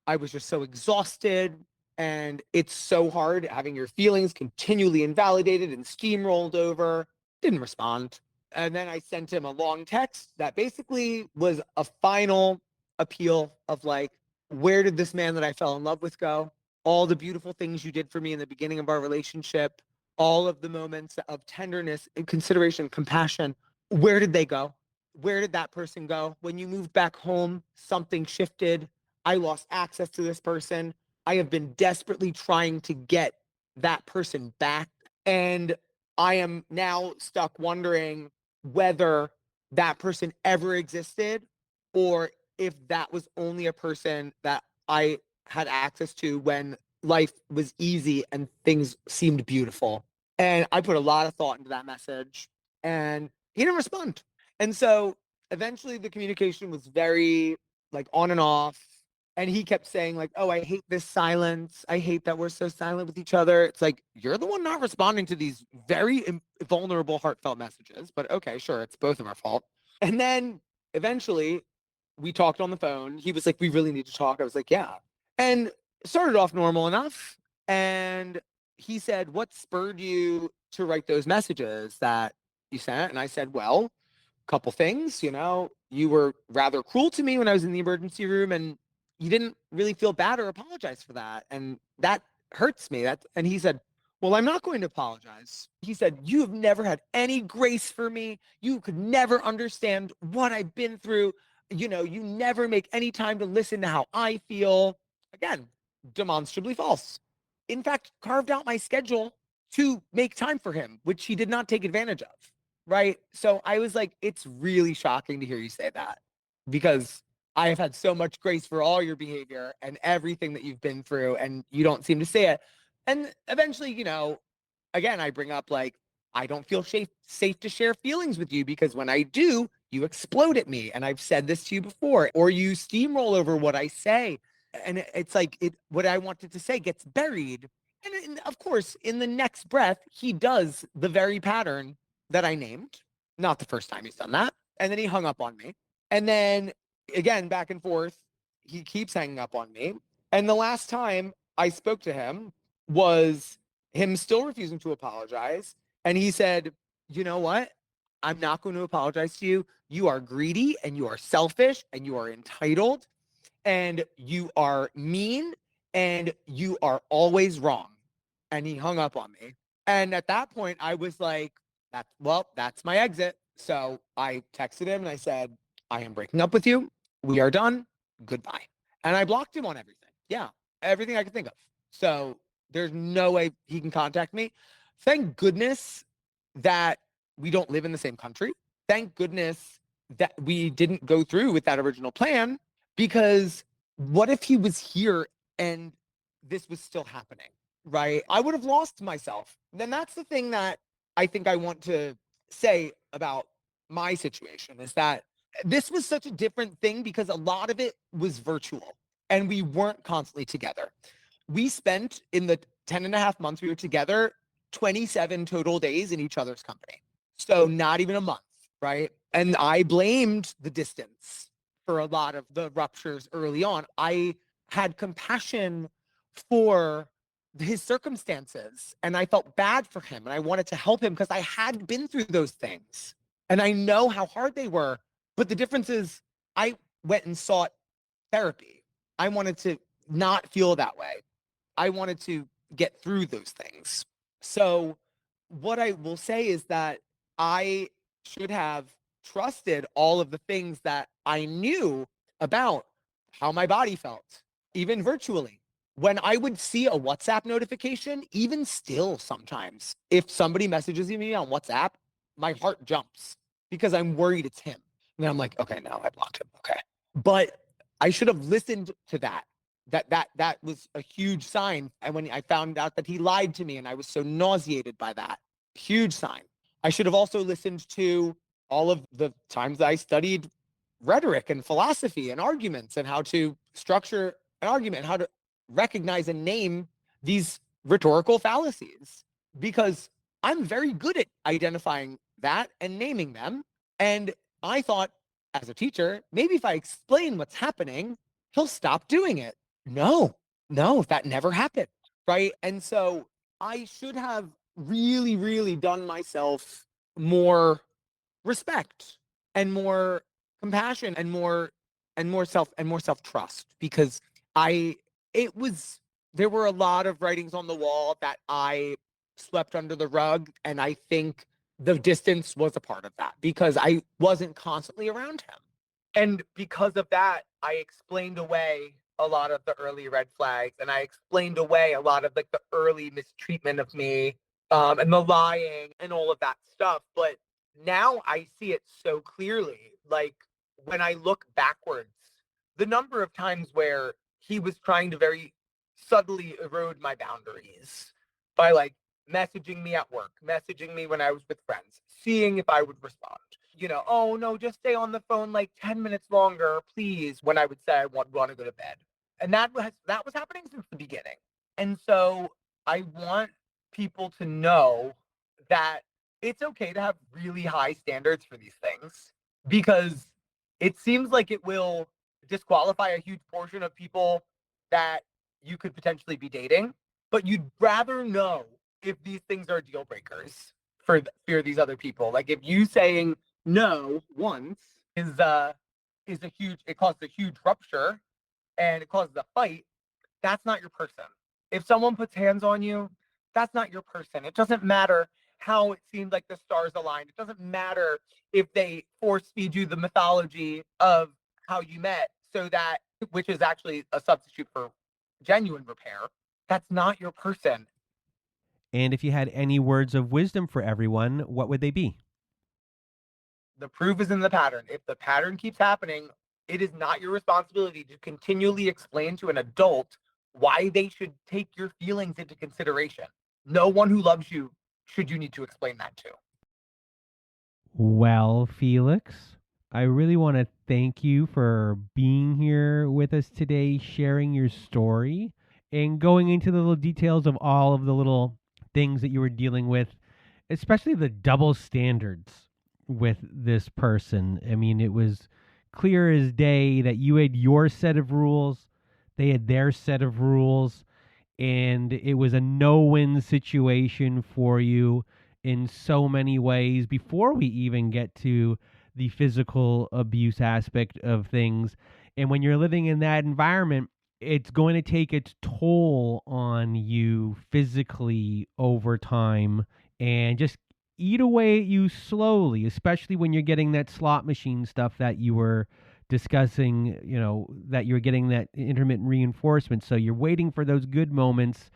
I was just so exhausted. And it's so hard having your feelings continually invalidated and steamrolled over. Didn't respond. And then I sent him a long text that basically was a final appeal of like, where did this man that I fell in love with go? All the beautiful things you did for me in the beginning of our relationship, all of the moments of tenderness and consideration, compassion, where did they go? Where did that person go? When you moved back home, something shifted. I lost access to this person. I have been desperately trying to get that person back. And I am now stuck wondering whether that person ever existed or if that was only a person that I had access to when life was easy and things seemed beautiful. And I put a lot of thought into that message and he didn't respond. And so eventually the communication was very like on and off. And he kept saying like, oh, I hate this silence. I hate that we're so silent with each other. It's like, you're the one not responding to these very vulnerable, heartfelt messages. But okay, sure, it's both of our fault. And then eventually we talked on the phone. He was like, we really need to talk. I was like, yeah. And it started off normal enough. And he said, what spurred you to write those messages that you sent? And I said, well, couple things, you were rather cruel to me when I was in the emergency room and you didn't really feel bad or apologize for that. And that hurts me. And he said, well, I'm not going to apologize. He said, you have never had any grace for me. You could never understand what I've been through. You never make any time to listen to how I feel. Again, demonstrably false. In fact, carved out my schedule to make time for him, which he did not take advantage of. Right. So I was like, it's really shocking to hear you say that because I have had so much grace for all your behavior and everything that you've been through, and you don't seem to say it. And eventually, again, I bring up like, I don't feel safe to share feelings with you because when I do, you explode at me. And I've said this to you before, or you steamroll over what I say. And it's like what I wanted to say gets buried. And of course, in the next breath, he does the very pattern that I named. Not the first time he's done that. And then he hung up on me. And then again, back and forth, he keeps hanging up on me. And the last time I spoke to him was him still refusing to apologize. And he said, you know what? I'm not going to apologize to you. You are greedy and you are selfish and you are entitled and you are mean and you are always wrong. And he hung up on me. And at that point, I was like, that's my exit. So I texted him and I said, I am breaking up with you. We are done. Goodbye. And I blocked him on everything. Yeah, everything I could think of. So there's no way he can contact me. Thank goodness that we don't live in the same country. Thank goodness that we didn't go through with that original plan, because what if he was here and this was still happening, right? I would have lost myself. Then that's the thing that I think I want to say about my situation is that this was such a different thing because a lot of it was virtual and we weren't constantly together. We spent in the 10 and a half months we were together, 27 total days in each other's company. So not even a month, right? And I blamed the distance for a lot of the ruptures early on. I had compassion for his circumstances and I felt bad for him and I wanted to help him because I had been through those things and I know how hard they were. But the difference is I went and sought therapy. I wanted to not feel that way. I wanted to get through those things. So, what I will say is that I should have trusted all of the things that I knew about how my body felt, even virtually. When I would see a WhatsApp notification, even still sometimes, if somebody messages me on WhatsApp, my heart jumps because I'm worried it's him. And then I'm like, okay, now I blocked him. Okay. But I should have listened to that. That was a huge sign. And when I found out that he lied to me and I was so nauseated by that, huge sign. I should have also listened to all of the times that I studied rhetoric and philosophy and arguments and how to structure an argument, how to recognize and name these rhetorical fallacies, because I'm very good at identifying that and naming them. And I thought, as a teacher, maybe if I explain what's happening, he'll stop doing it. No, that never happened. Right. And so I should have really, really done myself more respect and more compassion and more self trust, because I it was there were a lot of writings on the wall that I swept under the rug, and I think the distance was a part of that because I wasn't constantly around him. And because of that, I explained away a lot of the early red flags and I explained away a lot of like the early mistreatment of me, and the lying and all of that stuff. But now I see it so clearly. Like when I look backwards, the number of times where he was trying to very subtly erode my boundaries by like messaging me at work, messaging me when I was with friends, seeing if I would respond. Oh no, just stay on the phone like 10 minutes longer, please, when I would say I want to go to bed. And that was happening since the beginning. And so I want people to know that it's okay to have really high standards for these things, because it seems like it will disqualify a huge portion of people that you could potentially be dating, but you'd rather know if these things are deal breakers for these other people. Like if you saying no once is a huge, it causes a huge rupture and it causes a fight, that's not your person. If someone puts hands on you, that's not your person. It doesn't matter how it seemed like the stars aligned. It doesn't matter if they force feed you the mythology of how you met, so that, which is actually a substitute for genuine repair. That's not your person. And if you had any words of wisdom for everyone, what would they be? The proof is in the pattern. If the pattern keeps happening, it is not your responsibility to continually explain to an adult why they should take your feelings into consideration. No one who loves you should you need to explain that to. Well, Felix, I really want to thank you for being here with us today, sharing your story, and going into the little details of all of the little things that you were dealing with, especially the double standards with this person. I mean, it was clear as day that you had your set of rules, they had their set of rules, and it was a no-win situation for you in so many ways before we even get to the physical abuse aspect of things. And when you're living in that environment, it's going to take its toll on you physically over time and just eat away at you slowly, especially when you're getting that slot machine stuff that you were discussing, that you're getting that intermittent reinforcement. So you're waiting for those good moments,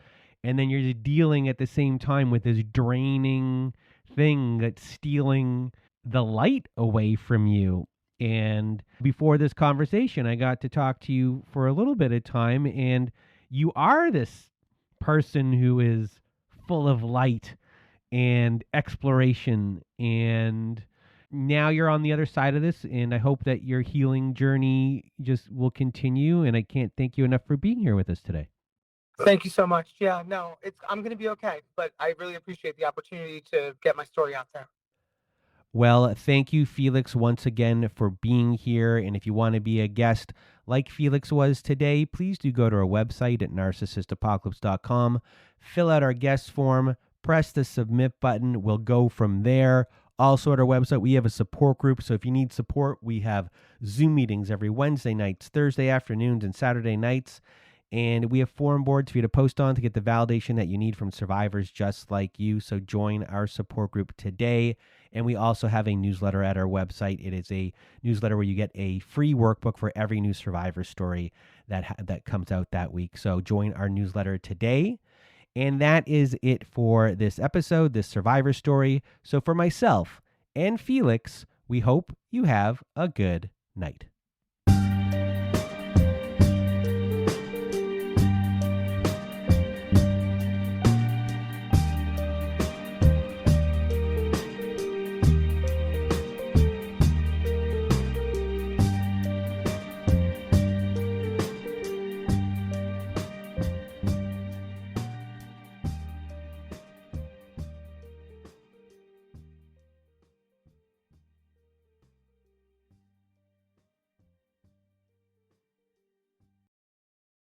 and then you're dealing at the same time with this draining thing that's stealing the light away from you. And before this conversation, I got to talk to you for a little bit of time, and you are this person who is full of light and exploration. And now you're on the other side of this, and I hope that your healing journey just will continue. And I can't thank you enough for being here with us today. Thank you so much. Yeah, no, I'm going to be okay, but I really appreciate the opportunity to get my story out there. Well, thank you, Felix, once again for being here. And if you want to be a guest like Felix was today, please do go to our website at narcissistapocalypse.com, fill out our guest form, press the submit button. We'll go from there. Also, at our website, we have a support group. So if you need support, we have Zoom meetings every Wednesday nights, Thursday afternoons, and Saturday nights. And we have forum boards for you to post on to get the validation that you need from survivors just like you. So join our support group today. And we also have a newsletter at our website. It is a newsletter where you get a free workbook for every new survivor story that comes out that week. So join our newsletter today. And that is it for this episode, this survivor story. So for myself and Felix, we hope you have a good night.